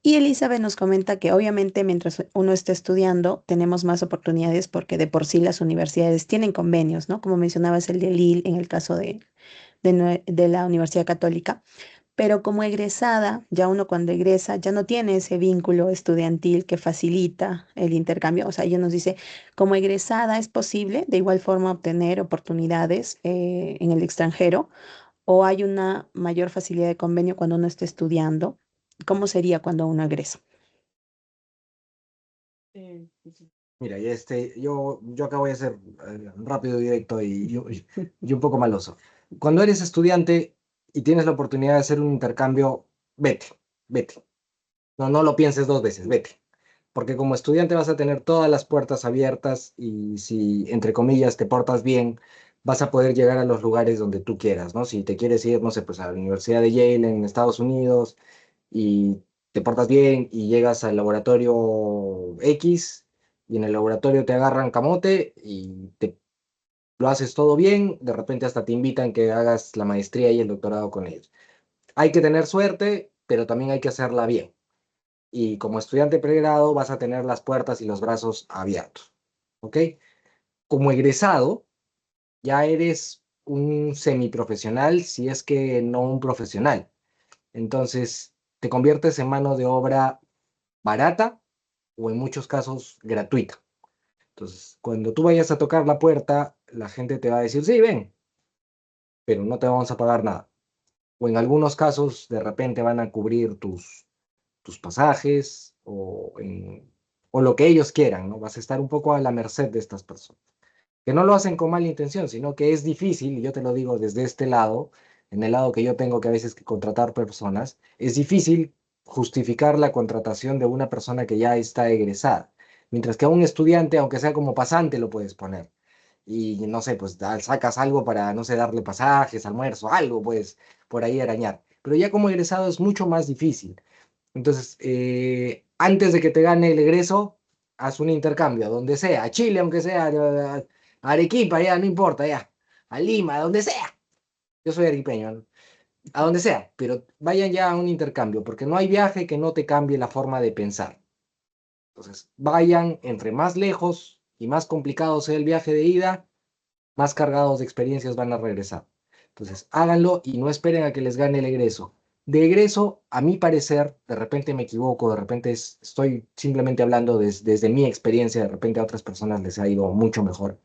Y Elizabeth nos comenta que obviamente mientras uno está estudiando tenemos más oportunidades porque de por sí las universidades tienen convenios, ¿no? Como mencionabas el de Lille en el caso de la Universidad Católica, pero como egresada, ya uno cuando egresa ya no tiene ese vínculo estudiantil que facilita el intercambio. O sea, ella nos dice, como egresada es posible de igual forma obtener oportunidades en el extranjero o hay una mayor facilidad de convenio cuando uno está estudiando. ¿Cómo sería cuando uno egresa? Sí, sí. Mira, yo acá voy a ser rápido, directo y un poco maloso. Cuando eres estudiante y tienes la oportunidad de hacer un intercambio, vete, vete. No lo pienses dos veces, vete. Porque como estudiante vas a tener todas las puertas abiertas y si, entre comillas, te portas bien, vas a poder llegar a los lugares donde tú quieras, ¿no? Si te quieres ir, no sé, pues a la Universidad de Yale en Estados Unidos y te portas bien y llegas al laboratorio X y en el laboratorio te agarran camote y lo haces todo bien, de repente hasta te invitan que hagas la maestría y el doctorado con ellos. hay que tener suerte, pero también hay que hacerla bien. Y como estudiante de pregrado vas a tener las puertas y los brazos abiertos, ¿ok? Como egresado, ya eres un semiprofesional, si es que no un profesional. Entonces, te conviertes en mano de obra barata o en muchos casos gratuita. Entonces, cuando tú vayas a tocar la puerta, la gente te va a decir, sí, ven, pero no te vamos a pagar nada. O en algunos casos, de repente van a cubrir tus pasajes o lo que ellos quieran, ¿no? Vas a estar un poco a la merced de estas personas. Que no lo hacen con mala intención, sino que es difícil, y yo te lo digo desde este lado, en el lado que yo tengo que a veces que contratar personas, es difícil justificar la contratación de una persona que ya está egresada. Mientras que a un estudiante, aunque sea como pasante, lo puedes poner. Y no sé, pues sacas algo para, no sé, darle pasajes, almuerzo, algo, pues por ahí arañar. Pero ya como egresado es mucho más difícil. Entonces, antes de que te gane el egreso, haz un intercambio, donde sea, a Chile, aunque sea, a Arequipa, ya, no importa, ya, a Lima, a donde sea. Yo soy arequipeño, ¿no? A donde sea, pero vayan ya a un intercambio, porque no hay viaje que no te cambie la forma de pensar. Entonces, vayan entre más lejos y más complicado sea el viaje de ida, más cargados de experiencias van a regresar. Entonces, háganlo y no esperen a que les gane el egreso. De egreso, a mi parecer, de repente me equivoco, de repente estoy simplemente hablando desde mi experiencia, de repente a otras personas les ha ido mucho mejor.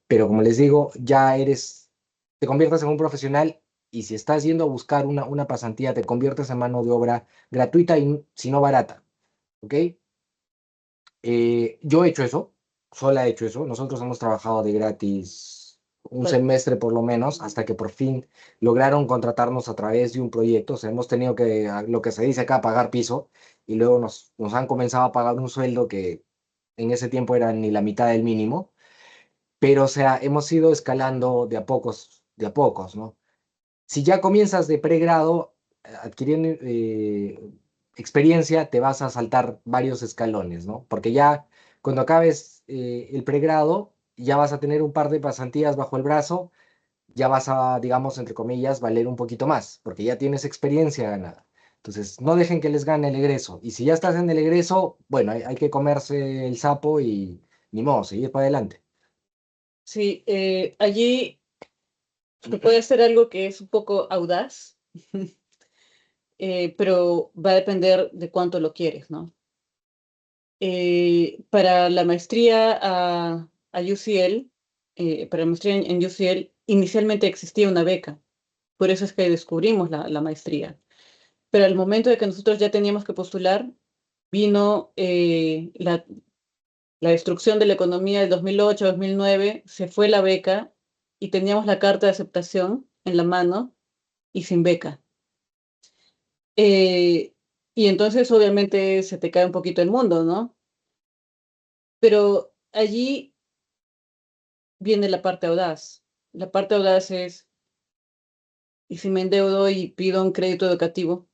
Pero como les digo, ya te conviertes en un profesional y si estás yendo a buscar una pasantía, te conviertes en mano de obra gratuita y si no barata, ¿ok? Yo he hecho eso, sola he hecho eso. Nosotros hemos trabajado de gratis un Vale. semestre por lo menos, hasta que por fin lograron contratarnos a través de un proyecto. O sea, hemos tenido que, lo que se dice acá, pagar piso, y luego nos han comenzado a pagar un sueldo que en ese tiempo era ni la mitad del mínimo. Pero, o sea, hemos ido escalando de a pocos, ¿no? Si ya comienzas de pregrado, adquiriendo experiencia, te vas a saltar varios escalones, ¿no? Porque ya cuando acabes el pregrado, ya vas a tener un par de pasantías bajo el brazo, ya vas a, digamos, entre comillas, valer un poquito más, porque ya tienes experiencia ganada. Entonces, no dejen que les gane el egreso. Y si ya estás en el egreso, bueno, hay que comerse el sapo y ni modo, seguir para adelante. Sí, allí se puede hacer algo que es un poco audaz, pero va a depender de cuánto lo quieres, ¿no? Para la maestría a UCL, para la maestría en UCL, inicialmente existía una beca, por eso es que descubrimos la maestría. Pero al momento de que nosotros ya teníamos que postular, vino la destrucción de la economía del 2008-2009, se fue la beca y teníamos la carta de aceptación en la mano y sin beca. Eh, y entonces obviamente se te cae un poquito el mundo, ¿no? Pero allí viene la parte audaz. La parte audaz es, ¿y si me endeudo y pido un crédito educativo?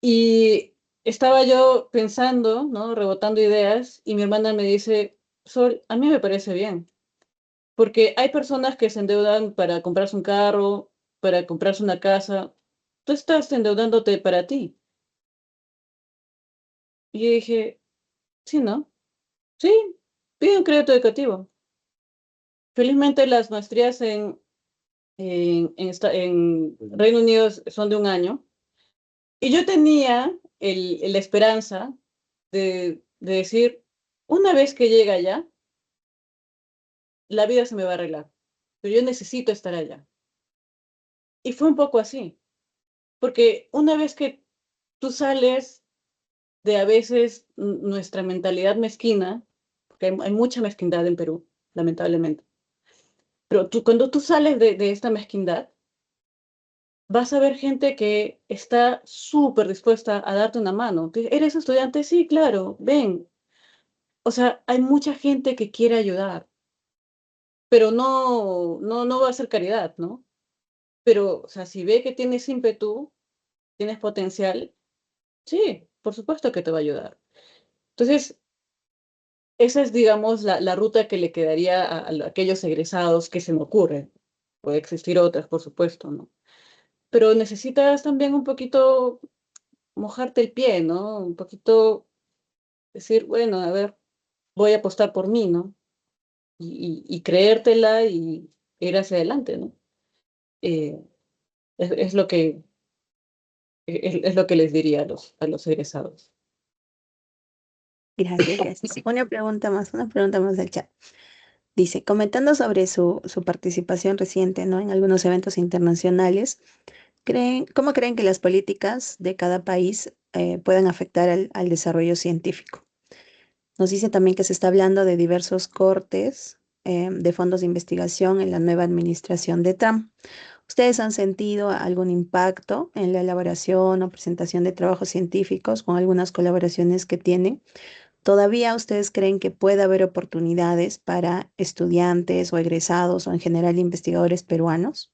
Y estaba yo pensando, ¿no? Rebotando ideas, y mi hermana me dice, Sol, a mí me parece bien, porque hay personas que se endeudan para comprarse un carro, para comprarse una casa. Tú estás endeudándote para ti. Y yo dije, sí, ¿no? Sí, pide un crédito educativo. Felizmente las maestrías en Reino Unido son de un año. Y yo tenía la esperanza de decir, una vez que llegue allá, la vida se me va a arreglar, pero yo necesito estar allá. Y fue un poco así, porque una vez que tú sales de a veces nuestra mentalidad mezquina, porque hay mucha mezquindad en Perú, lamentablemente, pero cuando tú sales de esta mezquindad, vas a ver gente que está súper dispuesta a darte una mano. ¿Eres estudiante? Sí, claro, ven. O sea, hay mucha gente que quiere ayudar, pero no va a hacer caridad, ¿no? Pero, o sea, si ve que tienes ímpetu, tienes potencial, sí, por supuesto que te va a ayudar. Entonces, esa es, digamos, la ruta que le quedaría a aquellos egresados que se me ocurren. Puede existir otras, por supuesto, ¿no? pero necesitas también un poquito mojarte el pie, ¿no? Un poquito decir, bueno, a ver, voy a apostar por mí, ¿no? Y creértela y ir hacia adelante, ¿no? Eh, es lo que, es lo que les diría a los egresados. Gracias, gracias. Una pregunta más del chat. Dice, comentando sobre su participación reciente, ¿no? En algunos eventos internacionales, ¿cómo creen que las políticas de cada país puedan afectar al desarrollo científico? Nos dice también que se está hablando de diversos cortes de fondos de investigación en la nueva administración de Trump. ¿Ustedes han sentido algún impacto en la elaboración o presentación de trabajos científicos con algunas colaboraciones que tienen? ¿Todavía ustedes creen que puede haber oportunidades para estudiantes o egresados o en general investigadores peruanos?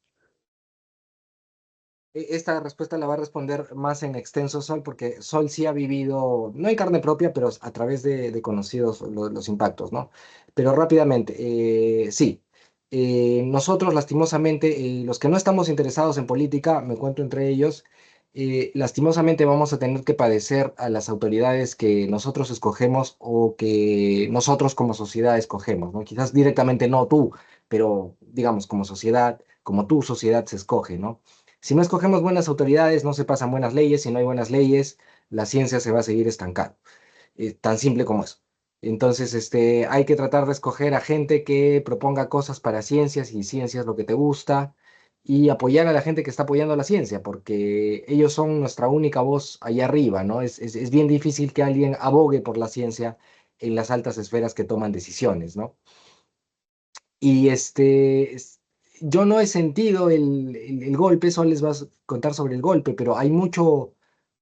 Esta respuesta la va a responder más en extenso Sol, porque Sol sí ha vivido, no en carne propia, pero a través de conocidos los impactos, ¿no? Pero rápidamente, sí. Nosotros, lastimosamente, los que no estamos interesados en política, me cuento entre ellos, lastimosamente vamos a tener que padecer a las autoridades que nosotros escogemos o que nosotros como sociedad escogemos, ¿no? Quizás directamente no tú, pero digamos como sociedad, como tu sociedad se escoge, ¿no? Si no escogemos buenas autoridades, no se pasan buenas leyes. Si no hay buenas leyes, la ciencia se va a seguir estancando. Tan simple como eso. Entonces, hay que tratar de escoger a gente que proponga cosas para ciencias y ciencias lo que te gusta y apoyar a la gente que está apoyando la ciencia, porque ellos son nuestra única voz allá arriba, ¿no? Es bien difícil que alguien abogue por la ciencia en las altas esferas que toman decisiones, ¿no? Y yo no he sentido el golpe, eso les vas a contar sobre el golpe, pero hay mucho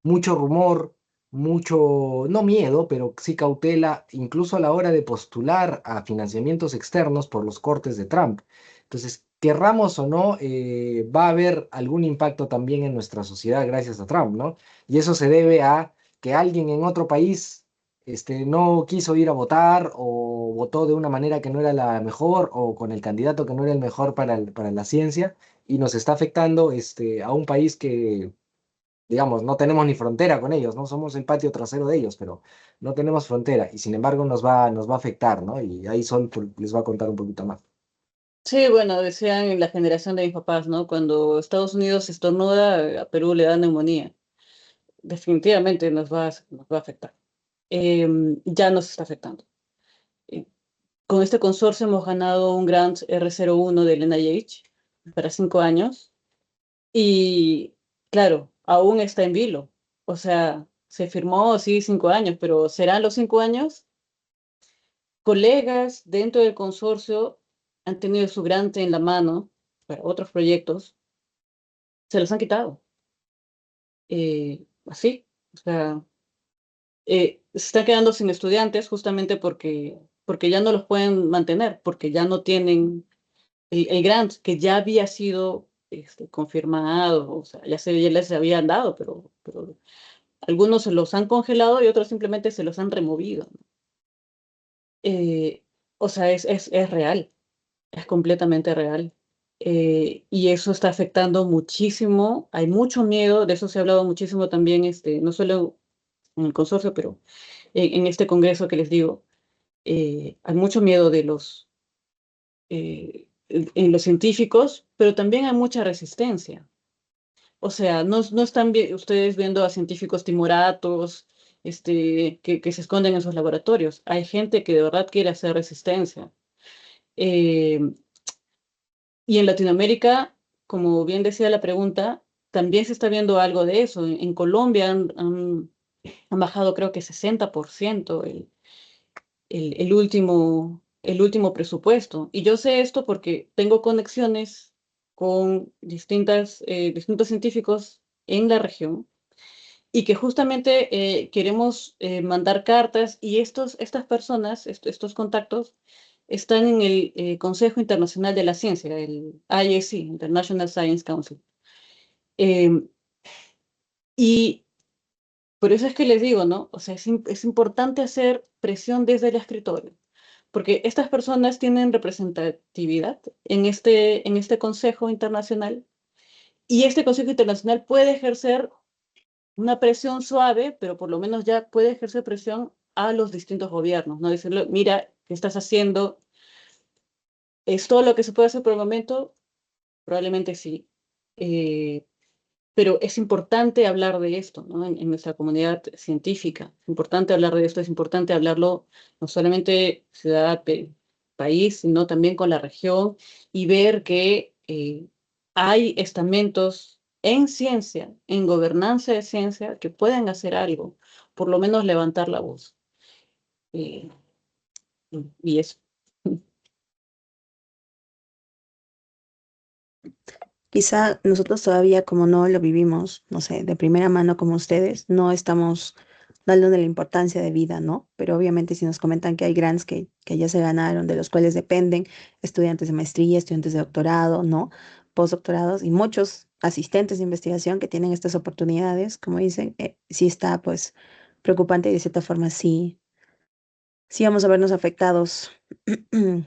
rumor, mucho, no miedo, pero sí cautela, incluso a la hora de postular a financiamientos externos por los cortes de Trump. Entonces, querramos o no, va a haber algún impacto también en nuestra sociedad gracias a Trump, ¿no? Y eso se debe a que alguien en otro país no quiso ir a votar o votó de una manera que no era la mejor o con el candidato que no era el mejor para la ciencia y nos está afectando a un país que, digamos, no tenemos ni frontera con ellos, ¿no? Somos el patio trasero de ellos, pero no tenemos frontera y sin embargo nos va a afectar, ¿no? Y ahí Sol pues, les va a contar un poquito más. Sí, bueno, decían en la generación de mis papás, ¿no? Cuando Estados Unidos estornuda, a Perú le da neumonía. Definitivamente nos va a afectar. Ya nos está afectando. Eh, con este consorcio hemos ganado un grant R01 del NIH para 5 años y, claro, aún está en vilo. O sea, se firmó, sí, 5 años, pero ¿serán los 5 años? Colegas dentro del consorcio han tenido su grant en la mano para otros proyectos, se los han quitado. Así, o sea, se están quedando sin estudiantes justamente porque ya no los pueden mantener, porque ya no tienen el grant que ya había sido confirmado, o sea, ya les habían dado, pero algunos se los han congelado y otros simplemente se los han removido, ¿no? Eh, o sea, es real, es completamente real. Y eso está afectando muchísimo, hay mucho miedo, de eso se ha hablado muchísimo también, no solo en el consorcio, pero en este congreso que les digo, hay mucho miedo de en los científicos, pero también hay mucha resistencia. O sea, no están ustedes viendo a científicos timoratos, que se esconden en sus laboratorios. Hay gente que de verdad quiere hacer resistencia. Eh, y en Latinoamérica, como bien decía la pregunta, también se está viendo algo de eso. En Colombia han bajado creo que 60% el último presupuesto. Y yo sé esto porque tengo conexiones con distintos científicos en la región y que justamente queremos mandar cartas y estas personas, estos contactos, están en el Consejo Internacional de la Ciencia, el ISC, International Science Council. Em, y por eso es que les digo, ¿no? O sea, es importante hacer presión desde el escritorio, porque estas personas tienen representatividad en este consejo internacional Y este Consejo Internacional puede ejercer una presión suave, pero por lo menos ya puede ejercer presión a los distintos gobiernos, ¿no? Decirle, mira, ¿qué estás haciendo? ¿Es todo lo que se puede hacer por el momento? Probablemente sí. Eh, pero es importante hablar de esto, ¿no? En nuestra comunidad científica. Es importante hablar de esto, es importante hablarlo no solamente ciudad, país, sino también con la región y ver que hay estamentos en ciencia, en gobernanza de ciencia, que pueden hacer algo, por lo menos levantar la voz. Eh, y eso. Quizá nosotros todavía como no lo vivimos, no sé, de primera mano como ustedes, no estamos dándole la importancia de vida, ¿no? Pero obviamente si nos comentan que hay grants que ya se ganaron, de los cuales dependen estudiantes de maestría, estudiantes de doctorado, ¿no? Postdoctorados y muchos asistentes de investigación que tienen estas oportunidades, como dicen, sí está pues preocupante y de cierta forma sí, sí vamos a vernos afectados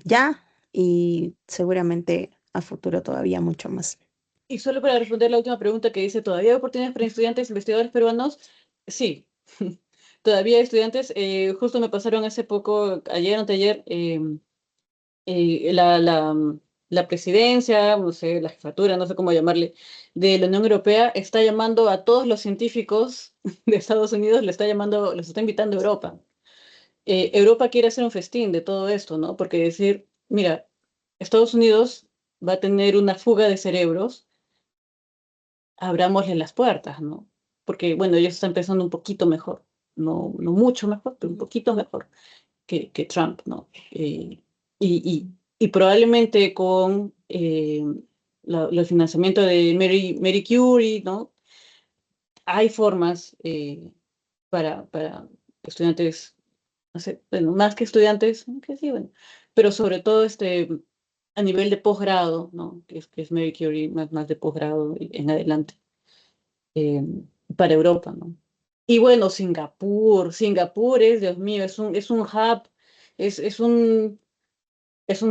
ya y seguramente a futuro todavía mucho más. Y solo para responder la última pregunta que dice, ¿todavía hay oportunidades para estudiantes investigadores peruanos? Sí, todavía hay estudiantes. Justo me pasaron hace poco, ayer o anteayer, eh, la, la, la presidencia, no sé, la jefatura, no sé cómo llamarle, de la Unión Europea está llamando a todos los científicos de Estados Unidos, le está llamando, los está invitando a Europa. Europa quiere hacer un festín de todo esto, ¿no? Porque decir, mira, Estados Unidos va a tener una fuga de cerebros, abrámosle las puertas, ¿no? Porque, bueno, ellos están pensando un poquito mejor, no mucho mejor, pero un poquito mejor que Trump, ¿no? Y probablemente con el financiamiento de Mary Curie, ¿no? Hay formas para estudiantes, no sé, bueno, más que estudiantes, que sí, bueno, pero sobre todo a nivel de posgrado, ¿no? Que es Mary Curie, más de posgrado en adelante, eh, para Europa, ¿no? Y bueno, Singapur es, Dios mío, es un hub, es un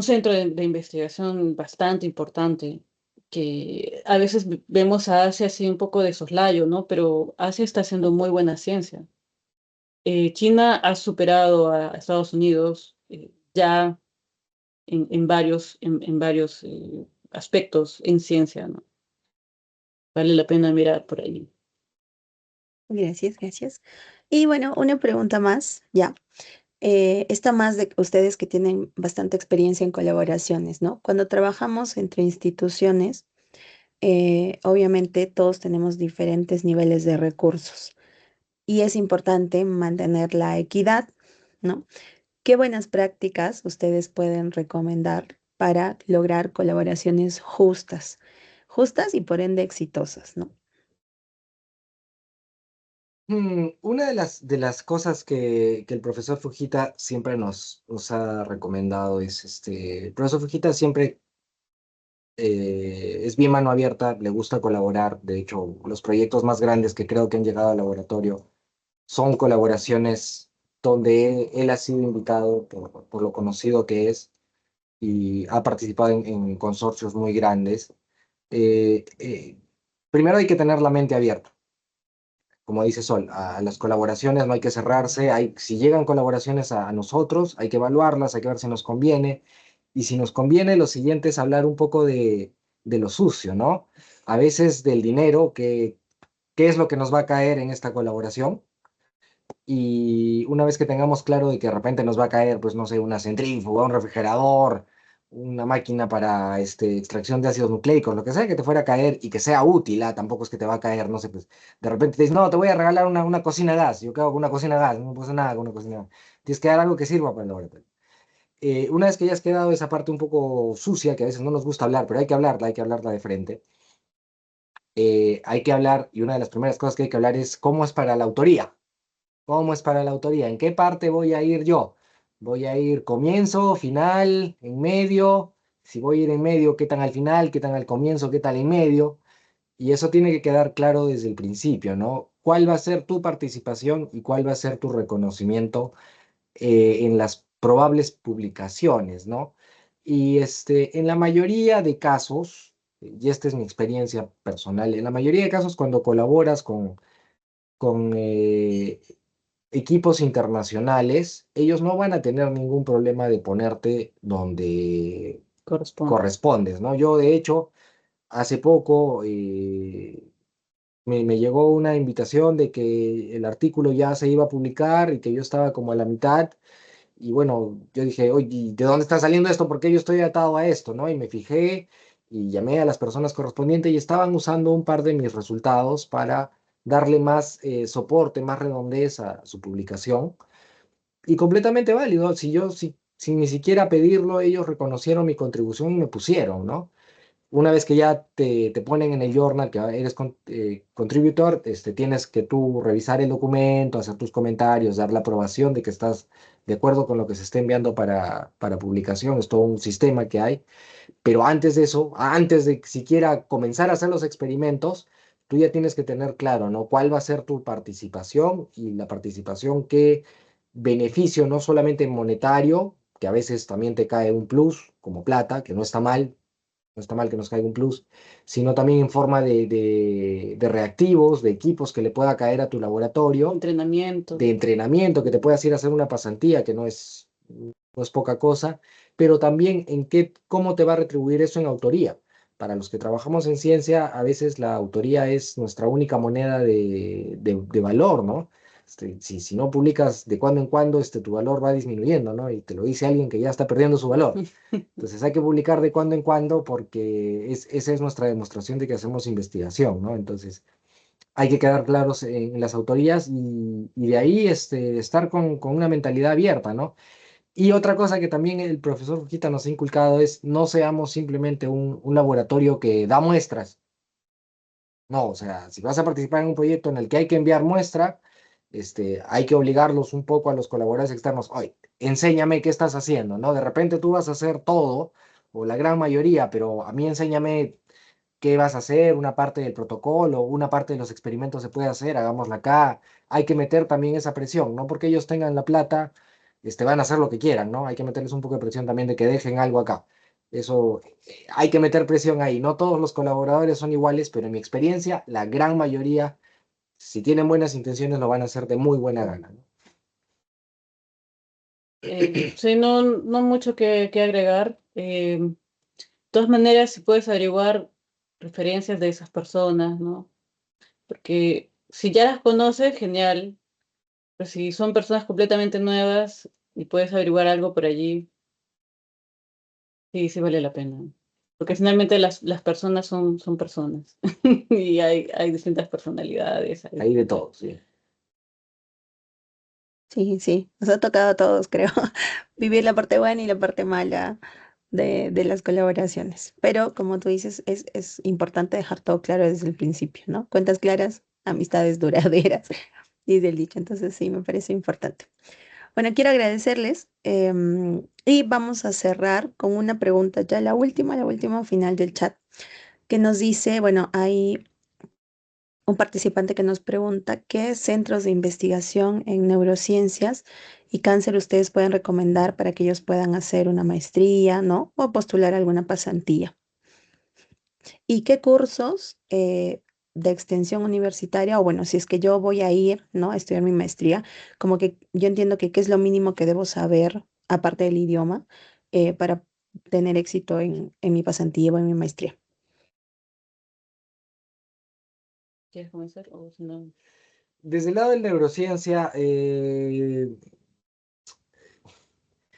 centro de investigación bastante importante, que a veces vemos a Asia así un poco de soslayo, ¿no? Pero Asia está haciendo muy buena ciencia. China ha superado a Estados Unidos ya en varios aspectos en ciencia, ¿no? Vale la pena mirar por ahí. Gracias, gracias. Y bueno, una pregunta más, ya. Esta más de ustedes que tienen bastante experiencia en colaboraciones, ¿no? Cuando trabajamos entre instituciones, obviamente todos tenemos diferentes niveles de recursos y es importante mantener la equidad, ¿no? ¿Qué buenas prácticas ustedes pueden recomendar para lograr colaboraciones justas? Justas y por ende exitosas, ¿no? Una de las cosas que el profesor Fujita siempre nos ha recomendado es, el profesor Fujita siempre es bien mano abierta, le gusta colaborar. De hecho, los proyectos más grandes que creo que han llegado al laboratorio son colaboraciones donde él ha sido invitado por lo conocido que es y ha participado en consorcios muy grandes. Eh, eh, Primero hay que tener la mente abierta. Como dice Sol, a las colaboraciones no hay que cerrarse. Si llegan colaboraciones a nosotros, hay que evaluarlas, hay que ver si nos conviene. Y si nos conviene, lo siguiente es hablar un poco de lo sucio, ¿no? A veces del dinero, qué es lo que nos va a caer en esta colaboración. Y una vez que tengamos claro de que de repente nos va a caer, pues no sé, una centrífuga, un refrigerador, una máquina para extracción de ácidos nucleicos, lo que sea que te fuera a caer y que sea útil, tampoco es que te va a caer, no sé, pues de repente te dices, no, te voy a regalar una cocina de gas. Yo qué hago con una cocina de gas, no puedo hacer nada con una cocina de gas. Tienes que dar algo que sirva para el laboratorio. Una vez que ya has quedado esa parte un poco sucia, que a veces no nos gusta hablar, pero hay que hablarla de frente. Hay que hablar, y una de las primeras cosas que hay que hablar es cómo es para la autoría. ¿Cómo es para la autoría? ¿En qué parte voy a ir yo? ¿Voy a ir comienzo, final, en medio? Si voy a ir en medio, ¿qué tan al final? ¿Qué tan al comienzo? ¿Qué tal en medio? Y eso tiene que quedar claro desde el principio, ¿no? ¿Cuál va a ser tu participación y cuál va a ser tu reconocimiento en las probables publicaciones, ¿no? Y en la mayoría de casos, y esta es mi experiencia personal, en la mayoría de casos cuando colaboras con equipos internacionales, ellos no van a tener ningún problema de ponerte donde Corresponde. correspondes, ¿no? Yo, de hecho, hace poco me llegó una invitación de que el artículo ya se iba a publicar y que yo estaba como a la mitad. Y bueno, yo dije, oye, ¿y ¿de dónde está saliendo esto? ¿Por qué yo estoy atado a esto? ¿No? Y me fijé y llamé a las personas correspondientes y estaban usando un par de mis resultados para darle más soporte, más redondez a su publicación. Y completamente válido. Sin ni siquiera pedirlo, ellos reconocieron mi contribución y me pusieron, ¿no? Una vez que ya te ponen en el journal que eres contributor, tienes que tú revisar el documento, hacer tus comentarios, dar la aprobación de que estás de acuerdo con lo que se está enviando para publicación. Es todo un sistema que hay. Pero antes de eso, antes de siquiera comenzar a hacer los experimentos, tú ya tienes que tener claro, ¿no? ¿Cuál va a ser tu participación y la participación qué beneficio, no solamente monetario, que a veces también te cae un plus, como plata, que no está mal, no está mal que nos caiga un plus, sino también en forma de reactivos, de equipos que le pueda caer a tu laboratorio, Entrenamiento. de entrenamiento, que te puedas ir a hacer una pasantía, que no es poca cosa, pero también en cómo te va a retribuir eso en autoría. Para los que trabajamos en ciencia, a veces la autoría es nuestra única moneda de valor, ¿no? Si no publicas de cuando en cuando, tu valor va disminuyendo, ¿no? Y te lo dice alguien que ya está perdiendo su valor. Entonces hay que publicar de cuando en cuando porque esa es nuestra demostración de que hacemos investigación, ¿no? Entonces hay que quedar claros en las autorías y de ahí estar con una mentalidad abierta, ¿no? Y otra cosa que también el profesor Fujita nos ha inculcado es no seamos simplemente un laboratorio que da muestras. No, o sea, si vas a participar en un proyecto en el que hay que enviar muestra, hay que obligarlos un poco a los colaboradores externos. Oye, enséñame qué estás haciendo, ¿no? De repente tú vas a hacer todo, o la gran mayoría, pero a mí enséñame qué vas a hacer, una parte del protocolo, una parte de los experimentos se puede hacer, hagámosla acá. Hay que meter también esa presión, no porque ellos tengan la plata, van a hacer lo que quieran, ¿no? Hay que meterles un poco de presión también de que dejen algo acá. Eso, hay que meter presión ahí. No todos los colaboradores son iguales, pero en mi experiencia, la gran mayoría, si tienen buenas intenciones, lo van a hacer de muy buena gana, ¿no? Sí, no mucho que agregar. De todas maneras, si puedes averiguar referencias de esas personas, ¿no? Porque si ya las conoces, genial. Pero si son personas completamente nuevas y puedes averiguar algo por allí, sí vale la pena. Porque finalmente las personas son personas. Y hay distintas personalidades. Ahí de todo, sí. Sí, sí, nos ha tocado a todos, creo, vivir la parte buena y la parte mala de las colaboraciones. Pero como tú dices, es importante dejar todo claro desde el principio, ¿no? Cuentas claras, amistades duraderas, dice el dicho. Entonces sí, me parece importante. Bueno, quiero agradecerles y vamos a cerrar con una pregunta, ya la última final del chat, que nos dice, bueno, hay un participante que nos pregunta qué centros de investigación en neurociencias y cáncer ustedes pueden recomendar para que ellos puedan hacer una maestría, ¿no? O postular alguna pasantía. ¿Y qué cursos de extensión universitaria, o bueno, si es que yo voy a ir, ¿no? A estudiar mi maestría, como que yo entiendo que qué es lo mínimo que debo saber, aparte del idioma, para tener éxito en mi pasantía o en mi maestría? ¿Quieres comenzar? O si no. Desde el lado de neurociencia,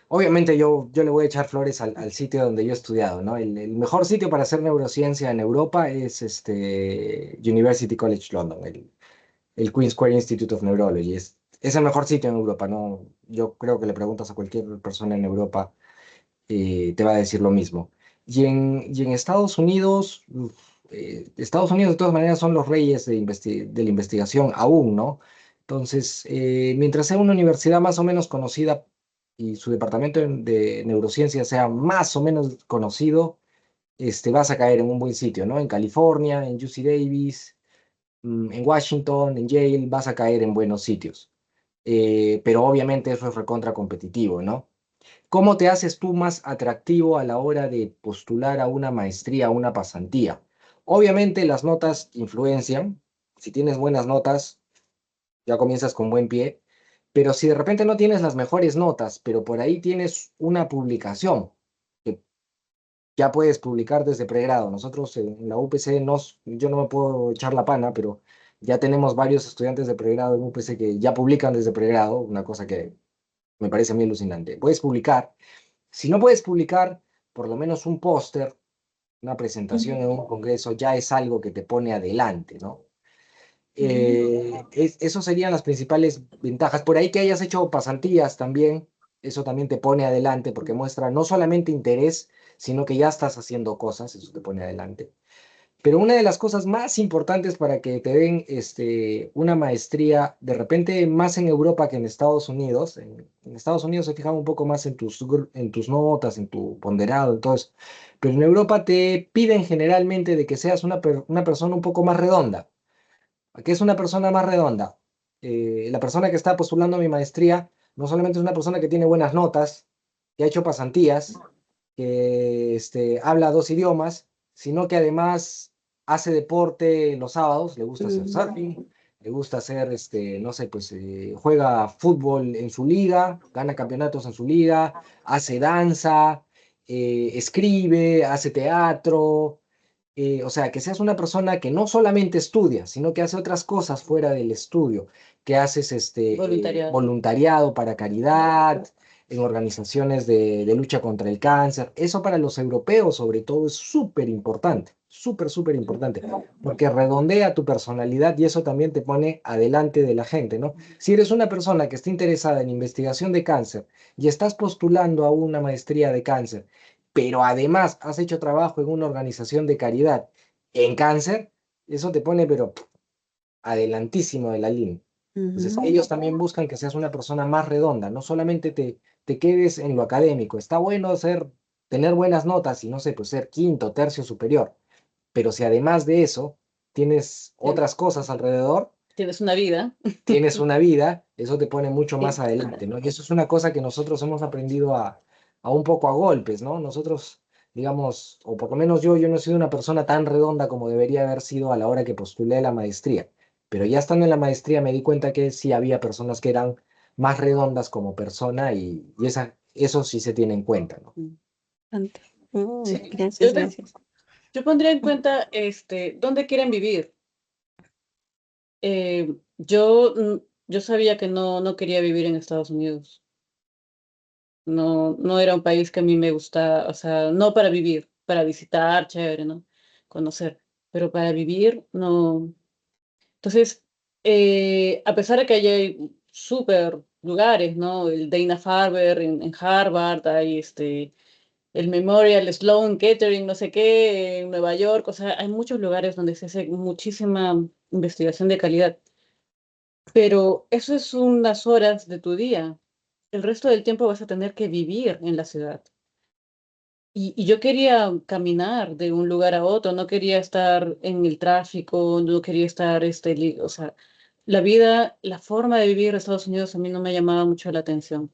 obviamente yo le voy a echar flores al sitio donde yo he estudiado, ¿no? El mejor sitio para hacer neurociencia en Europa es University College London, el Queen's Square Institute of Neurology. Es el mejor sitio en Europa, ¿no? Yo creo que le preguntas a cualquier persona en Europa, te va a decir lo mismo. Y en Estados Unidos, Estados Unidos de todas maneras son los reyes de la investigación aún, ¿no? Entonces, mientras sea una universidad más o menos conocida y su departamento de neurociencia sea más o menos conocido, vas a caer en un buen sitio, ¿no? En California, en UC Davis, en Washington, en Yale, vas a caer en buenos sitios. Pero obviamente eso es recontra competitivo, ¿no? ¿Cómo te haces tú más atractivo a la hora de postular a una maestría, a una pasantía? Obviamente las notas influencian. Si tienes buenas notas, ya comienzas con buen pie. Pero si de repente no tienes las mejores notas, pero por ahí tienes una publicación, que ya puedes publicar desde pregrado. Nosotros en la UPC, yo no me puedo echar la pana, pero ya tenemos varios estudiantes de pregrado en UPC que ya publican desde pregrado, una cosa que me parece muy alucinante. Puedes publicar. Si no puedes publicar, por lo menos un póster, una presentación en un congreso, ya es algo que te pone adelante, ¿no? Eso serían las principales ventajas. Por ahí que hayas hecho pasantías también, eso también te pone adelante porque muestra no solamente interés, sino que ya estás haciendo cosas, eso te pone adelante. Pero una de las cosas más importantes para que te den una maestría, de repente más en Europa que en Estados Unidos, en Estados Unidos se fijan un poco más en en tus notas, en tu ponderado, en todo eso. Pero en Europa te piden generalmente de que seas una persona un poco más redonda. ¿Qué es una persona más redonda? La persona que está postulando a mi maestría no solamente es una persona que tiene buenas notas, que ha hecho pasantías, que habla dos idiomas, sino que además hace deporte los sábados, le gusta hacer surfing, le gusta hacer, no sé, pues juega fútbol en su liga, gana campeonatos en su liga, hace danza, escribe, hace teatro, o sea, que seas una persona que no solamente estudia, sino que hace otras cosas fuera del estudio, que haces Voluntariado. voluntariado para caridad, en organizaciones de lucha contra el cáncer. Eso para los europeos, sobre todo, es súper importante, súper, súper importante, porque redondea tu personalidad y eso también te pone adelante de la gente, ¿no? Si eres una persona que está interesada en investigación de cáncer y estás postulando a una maestría de cáncer, pero además has hecho trabajo en una organización de caridad en cáncer, eso te pone, pero adelantísimo de la línea. Entonces, ellos también buscan que seas una persona más redonda, no solamente te quedes en lo académico. Está bueno tener buenas notas y no sé, pues ser quinto, tercio superior, pero si además de eso tienes Tien- otras cosas alrededor, Tienes una vida. tienes una vida, eso te pone mucho más Sí. adelante, ¿no? Y eso es una cosa que nosotros hemos aprendido a un poco a golpes, ¿no? Nosotros, digamos, o por lo menos yo no he sido una persona tan redonda como debería haber sido a la hora que postulé la maestría, pero ya estando en la maestría me di cuenta que sí había personas que eran más redondas como persona eso sí se tiene en cuenta, ¿no? Bastante. Sí. Gracias, gracias. Yo pondría en cuenta dónde quieren vivir. Yo sabía que no quería vivir en Estados Unidos. No era un país que a mí me gusta, o sea, no para vivir, para visitar, chévere, ¿no? Conocer, pero para vivir, no. Entonces, a pesar de que hay súper lugares, ¿no? El Dana-Farber en Harvard, hay el Memorial Sloan Kettering, no sé qué, en Nueva York, o sea, hay muchos lugares donde se hace muchísima investigación de calidad, pero eso es unas horas de tu día. El resto del tiempo vas a tener que vivir en la ciudad. Y yo quería caminar de un lugar a otro, no quería estar en el tráfico, no quería estar, o sea, la vida, la forma de vivir en Estados Unidos a mí no me llamaba mucho la atención.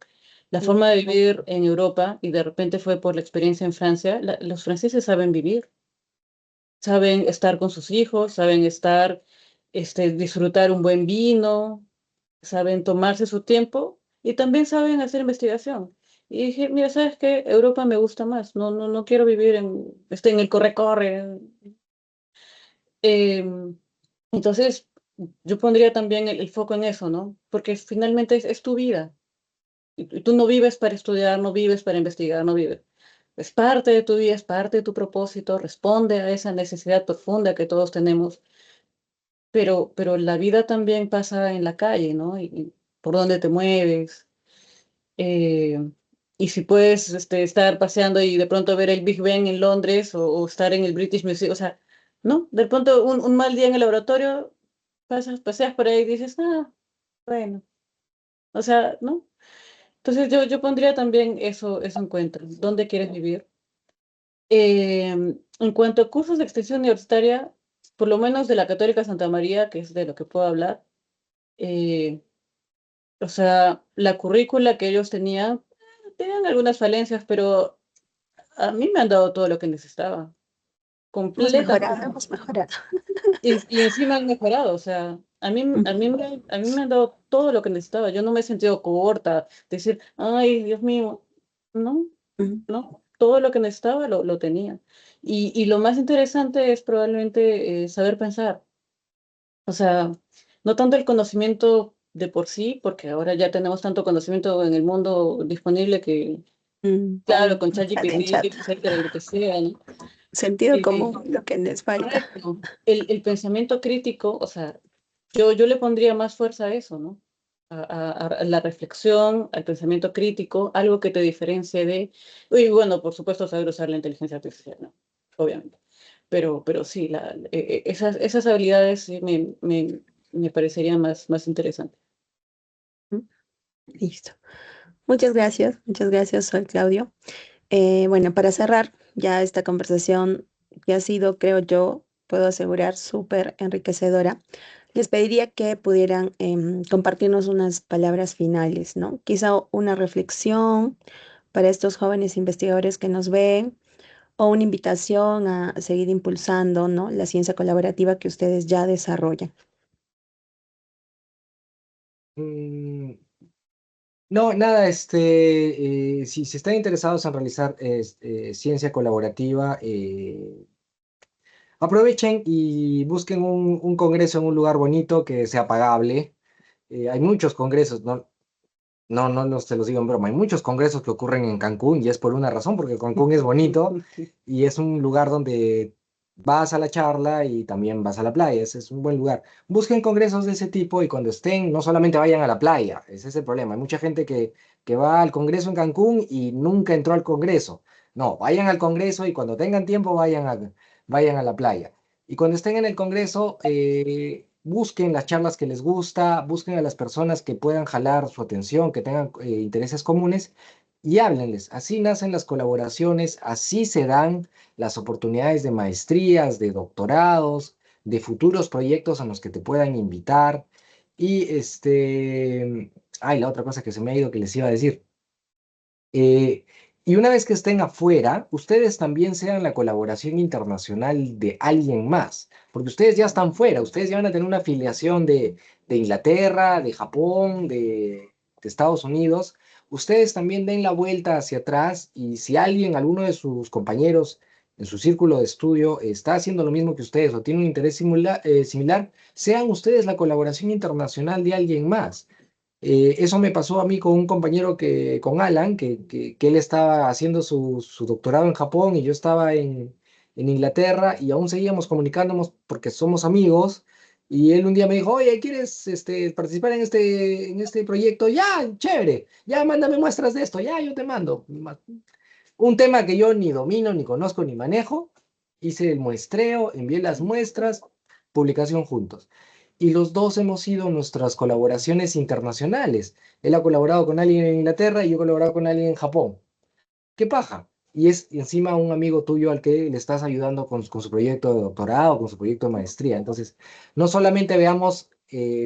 La forma de vivir en Europa, y de repente fue por la experiencia en Francia, los franceses saben vivir, saben estar con sus hijos, saben estar, disfrutar un buen vino, saben tomarse su tiempo y también saben hacer investigación. Y dije, mira, ¿sabes qué? Europa me gusta más. No quiero vivir en el corre-corre. Em, entonces, yo pondría también el foco en eso, ¿no? Porque finalmente es tu vida. Y tú no vives para estudiar, no vives para investigar, no vives. Es parte de tu vida, es parte de tu propósito, responde a esa necesidad profunda que todos tenemos, pero la vida también pasa en la calle, ¿no? Y por dónde te mueves. eh, y si puedes estar paseando y de pronto ver el Big Ben en Londres o estar en el British Museum, o sea, ¿no? De pronto un mal día en el laboratorio, paseas por ahí y dices, ah, bueno, o sea, ¿no? Entonces yo pondría también eso en cuenta, ¿dónde quieres vivir? En cuanto a cursos de extensión universitaria, por lo menos de la Católica Santa María, que es de lo que puedo hablar, eh, o sea, la currícula que ellos tenían tenían algunas falencias, pero a mí me han dado todo lo que necesitaba, completamente. Hemos mejorado. Y encima han mejorado, o sea, a mí me han dado todo lo que necesitaba. Yo no me he sentido corta, decir, ay, Dios mío, no, Ujú. no, todo lo que necesitaba lo tenía. Y lo más interesante es probablemente saber pensar. O sea, no tanto el conocimiento de por sí, porque ahora ya tenemos tanto conocimiento en el mundo disponible que, Mm. claro, con Chat en ChatGPT, chat. etcétera, lo que sea, ¿no? Sentido Eh, común, lo que les falta. correcto. El pensamiento crítico, o sea, yo le pondría más fuerza a eso, ¿no? A la reflexión, al pensamiento crítico, algo que te diferencie de, y bueno, por supuesto, saber usar la inteligencia artificial, ¿no? Obviamente. Pero sí, esas habilidades sí me parecerían más interesantes. Mm. Listo. Muchas gracias, Sol Claudio. Bueno, para cerrar ya esta conversación que ha sido, creo yo, puedo asegurar, súper enriquecedora, les pediría que pudieran compartirnos unas palabras finales, ¿no? Quizá una reflexión para estos jóvenes investigadores que nos ven o una invitación a seguir impulsando, ¿no? La ciencia colaborativa que ustedes ya desarrollan. Mm, no, nada, si están interesados en realizar ciencia colaborativa, aprovechen y busquen un congreso en un lugar bonito que sea pagable. Hay muchos congresos, no se los digo en broma, hay muchos congresos que ocurren en Cancún y es por una razón, porque Cancún es bonito y es un lugar donde vas a la charla y también vas a la playa, ese es un buen lugar. Busquen congresos de ese tipo y cuando estén, no solamente vayan a la playa, ese es el problema. Hay mucha gente que va al congreso en Cancún y nunca entró al congreso. No, vayan al congreso y cuando tengan tiempo vayan a la playa. Y cuando estén en el congreso, busquen las charlas que les gusta, busquen a las personas que puedan jalar su atención, que tengan intereses comunes y háblenles. Así nacen las colaboraciones, así se dan las oportunidades de maestrías, de doctorados, de futuros proyectos a los que te puedan invitar. Y la otra cosa que se me ha ido que les iba a decir. Eh, y una vez que estén afuera, ustedes también sean la colaboración internacional de alguien más, porque ustedes ya están fuera, ustedes ya van a tener una afiliación de Inglaterra, de Japón, de Estados Unidos. Ustedes también den la vuelta hacia atrás y si alguien, alguno de sus compañeros en su círculo de estudio está haciendo lo mismo que ustedes o tiene un interés similar, sean ustedes la colaboración internacional de alguien más. Eso me pasó a mí con un compañero con Alan, que él estaba haciendo su doctorado en Japón y yo estaba en Inglaterra y aún seguíamos comunicándonos porque somos amigos. Y él un día me dijo, oye, ¿quieres participar en este proyecto? Ya, chévere, ya mándame muestras de esto, ya yo te mando. Un tema que yo ni domino, ni conozco, ni manejo. Hice el muestreo, envié las muestras, publicación juntos. Y los dos hemos sido nuestras colaboraciones internacionales. Él ha colaborado con alguien en Inglaterra y yo he colaborado con alguien en Japón. ¿Qué paja? Y es encima un amigo tuyo al que le estás ayudando con su proyecto de doctorado, con su proyecto de maestría. Entonces, no solamente veamos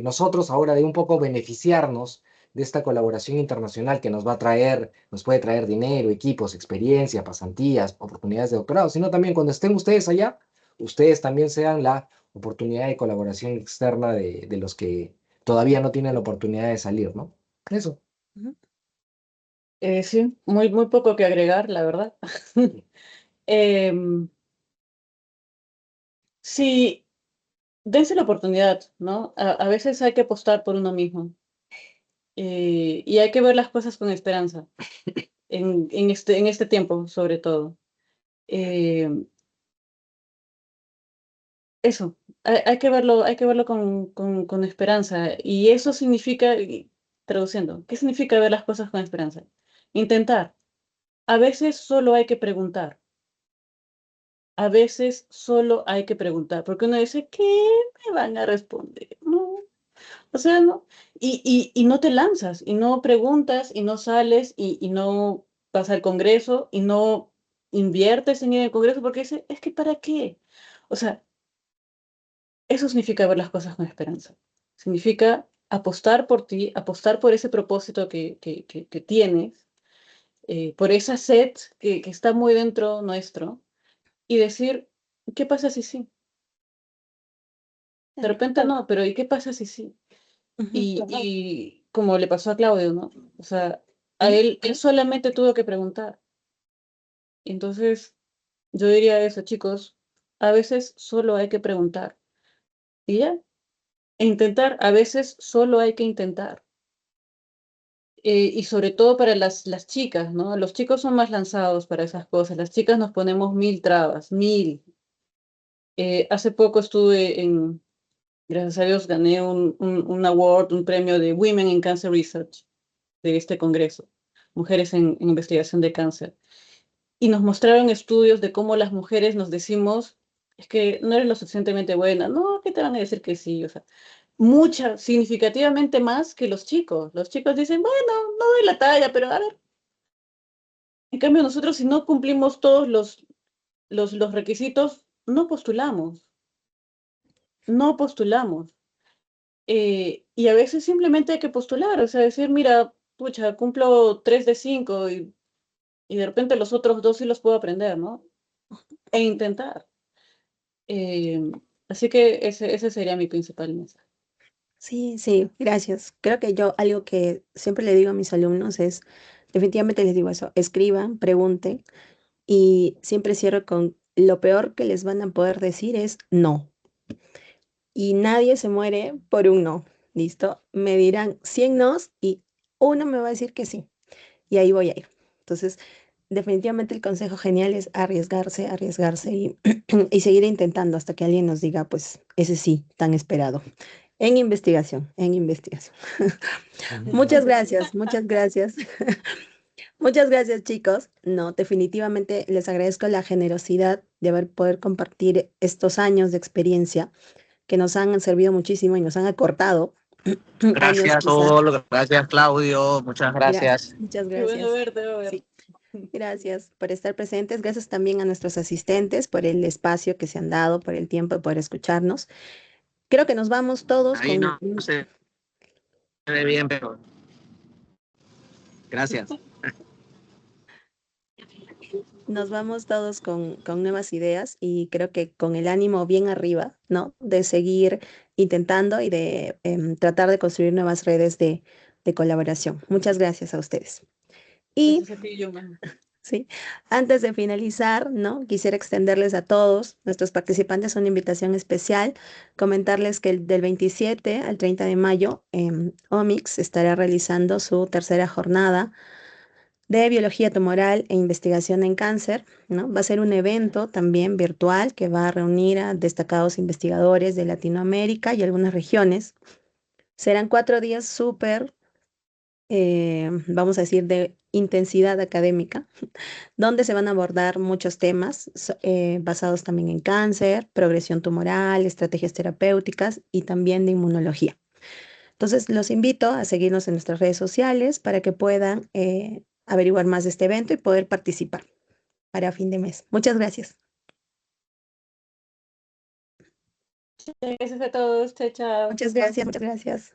nosotros ahora de un poco beneficiarnos de esta colaboración internacional que nos va a traer, nos puede traer dinero, equipos, experiencia, pasantías, oportunidades de doctorado, sino también cuando estén ustedes allá, ustedes también sean la oportunidad de colaboración externa de los que todavía no tienen la oportunidad de salir, ¿no? Eso. Ujú. Sí, muy poco que agregar, la verdad. Em, sí, dense la oportunidad, ¿no? A veces hay que apostar por uno mismo y hay que ver las cosas con esperanza en este tiempo, sobre todo. Em, Eso, hay que verlo con esperanza. Y eso significa, traduciendo, ¿qué significa ver las cosas con esperanza? Intentar. A veces solo hay que preguntar. A veces solo hay que preguntar, porque uno dice, ¿qué me van a responder? No, o sea, no. Y no te lanzas, y no preguntas, y no sales, y no vas al Congreso, y no inviertes en el Congreso, porque dice, es que ¿para qué? O sea, eso significa ver las cosas con esperanza. Significa apostar por ti, apostar por ese propósito que tienes, por esa sed que está muy dentro nuestro, y decir, ¿qué pasa si sí? De repente no, pero ¿y qué pasa si sí? Y como le pasó a Claudio, ¿no? O sea, a él solamente tuvo que preguntar. Entonces, yo diría eso, chicos, a veces solo hay que preguntar. Y ya, e intentar, a veces solo hay que intentar. Y sobre todo para las chicas, ¿no? Los chicos son más lanzados para esas cosas. Las chicas nos ponemos 1000 trabas, 1000. Hace poco estuve gracias a Dios, gané un award, un premio de Women in Cancer Research de este congreso, Mujeres en Investigación de Cáncer. Y nos mostraron estudios de cómo las mujeres nos decimos, es que no eres lo suficientemente buena, no, ¿qué te van a decir que sí? O sea, significativamente más que los chicos. Los chicos dicen, bueno, no doy la talla, pero a ver. En cambio, nosotros si no cumplimos todos los requisitos, no postulamos, no postulamos. Y a veces simplemente hay que postular, o sea, decir, mira, pucha, cumplo 3 de 5 y de repente los otros 2 sí los puedo aprender, ¿no? E intentar. Eh, Así que ese sería mi principal mensaje. Sí, sí, gracias. Creo que yo algo que siempre le digo a mis alumnos es, definitivamente les digo eso, escriban, pregunten y siempre cierro con lo peor que les van a poder decir es no. Y nadie se muere por un no, ¿listo? Me dirán 100 nos y uno me va a decir que sí y ahí voy a ir. Entonces, definitivamente el consejo genial es arriesgarse, arriesgarse y, y seguir intentando hasta que alguien nos diga, pues, ese sí, tan esperado. En investigación, en investigación. Muchas gracias, muchas gracias. Muchas gracias, chicos. No, definitivamente les agradezco la generosidad de haber poder compartir estos años de experiencia que nos han servido muchísimo y nos han acortado años Gracias, quizá. Sol. Gracias, Claudio. Muchas Gracias, gracias. muchas Qué bueno gracias. verte, Robert. Sí, gracias por estar presentes. Gracias también a nuestros asistentes por el espacio que se han dado, por el tiempo de poder escucharnos. Creo que nos vamos todos Ahí con, no se ve bien, pero gracias. nos vamos todos con nuevas ideas y creo que con el ánimo bien arriba, ¿no? De seguir intentando y de tratar de construir nuevas redes de colaboración. Muchas gracias a ustedes. Y Gracias a ti, Yuma. sí, antes de finalizar, ¿no? Quisiera extenderles a todos nuestros participantes una invitación especial, comentarles que del 27 al 30 de mayo, Omics estará realizando su tercera jornada de biología tumoral e investigación en cáncer, ¿no? Va a ser un evento también virtual que va a reunir a destacados investigadores de Latinoamérica y algunas regiones. Serán 4 días súper, vamos a decir, de intensidad académica donde se van a abordar muchos temas basados también en cáncer, progresión tumoral, estrategias terapéuticas y también de inmunología. Entonces, los invito a seguirnos en nuestras redes sociales para que puedan averiguar más de este evento y poder participar para fin de mes. Muchas gracias. Gracias a todos. Chao, chao. Muchas gracias, muchas gracias.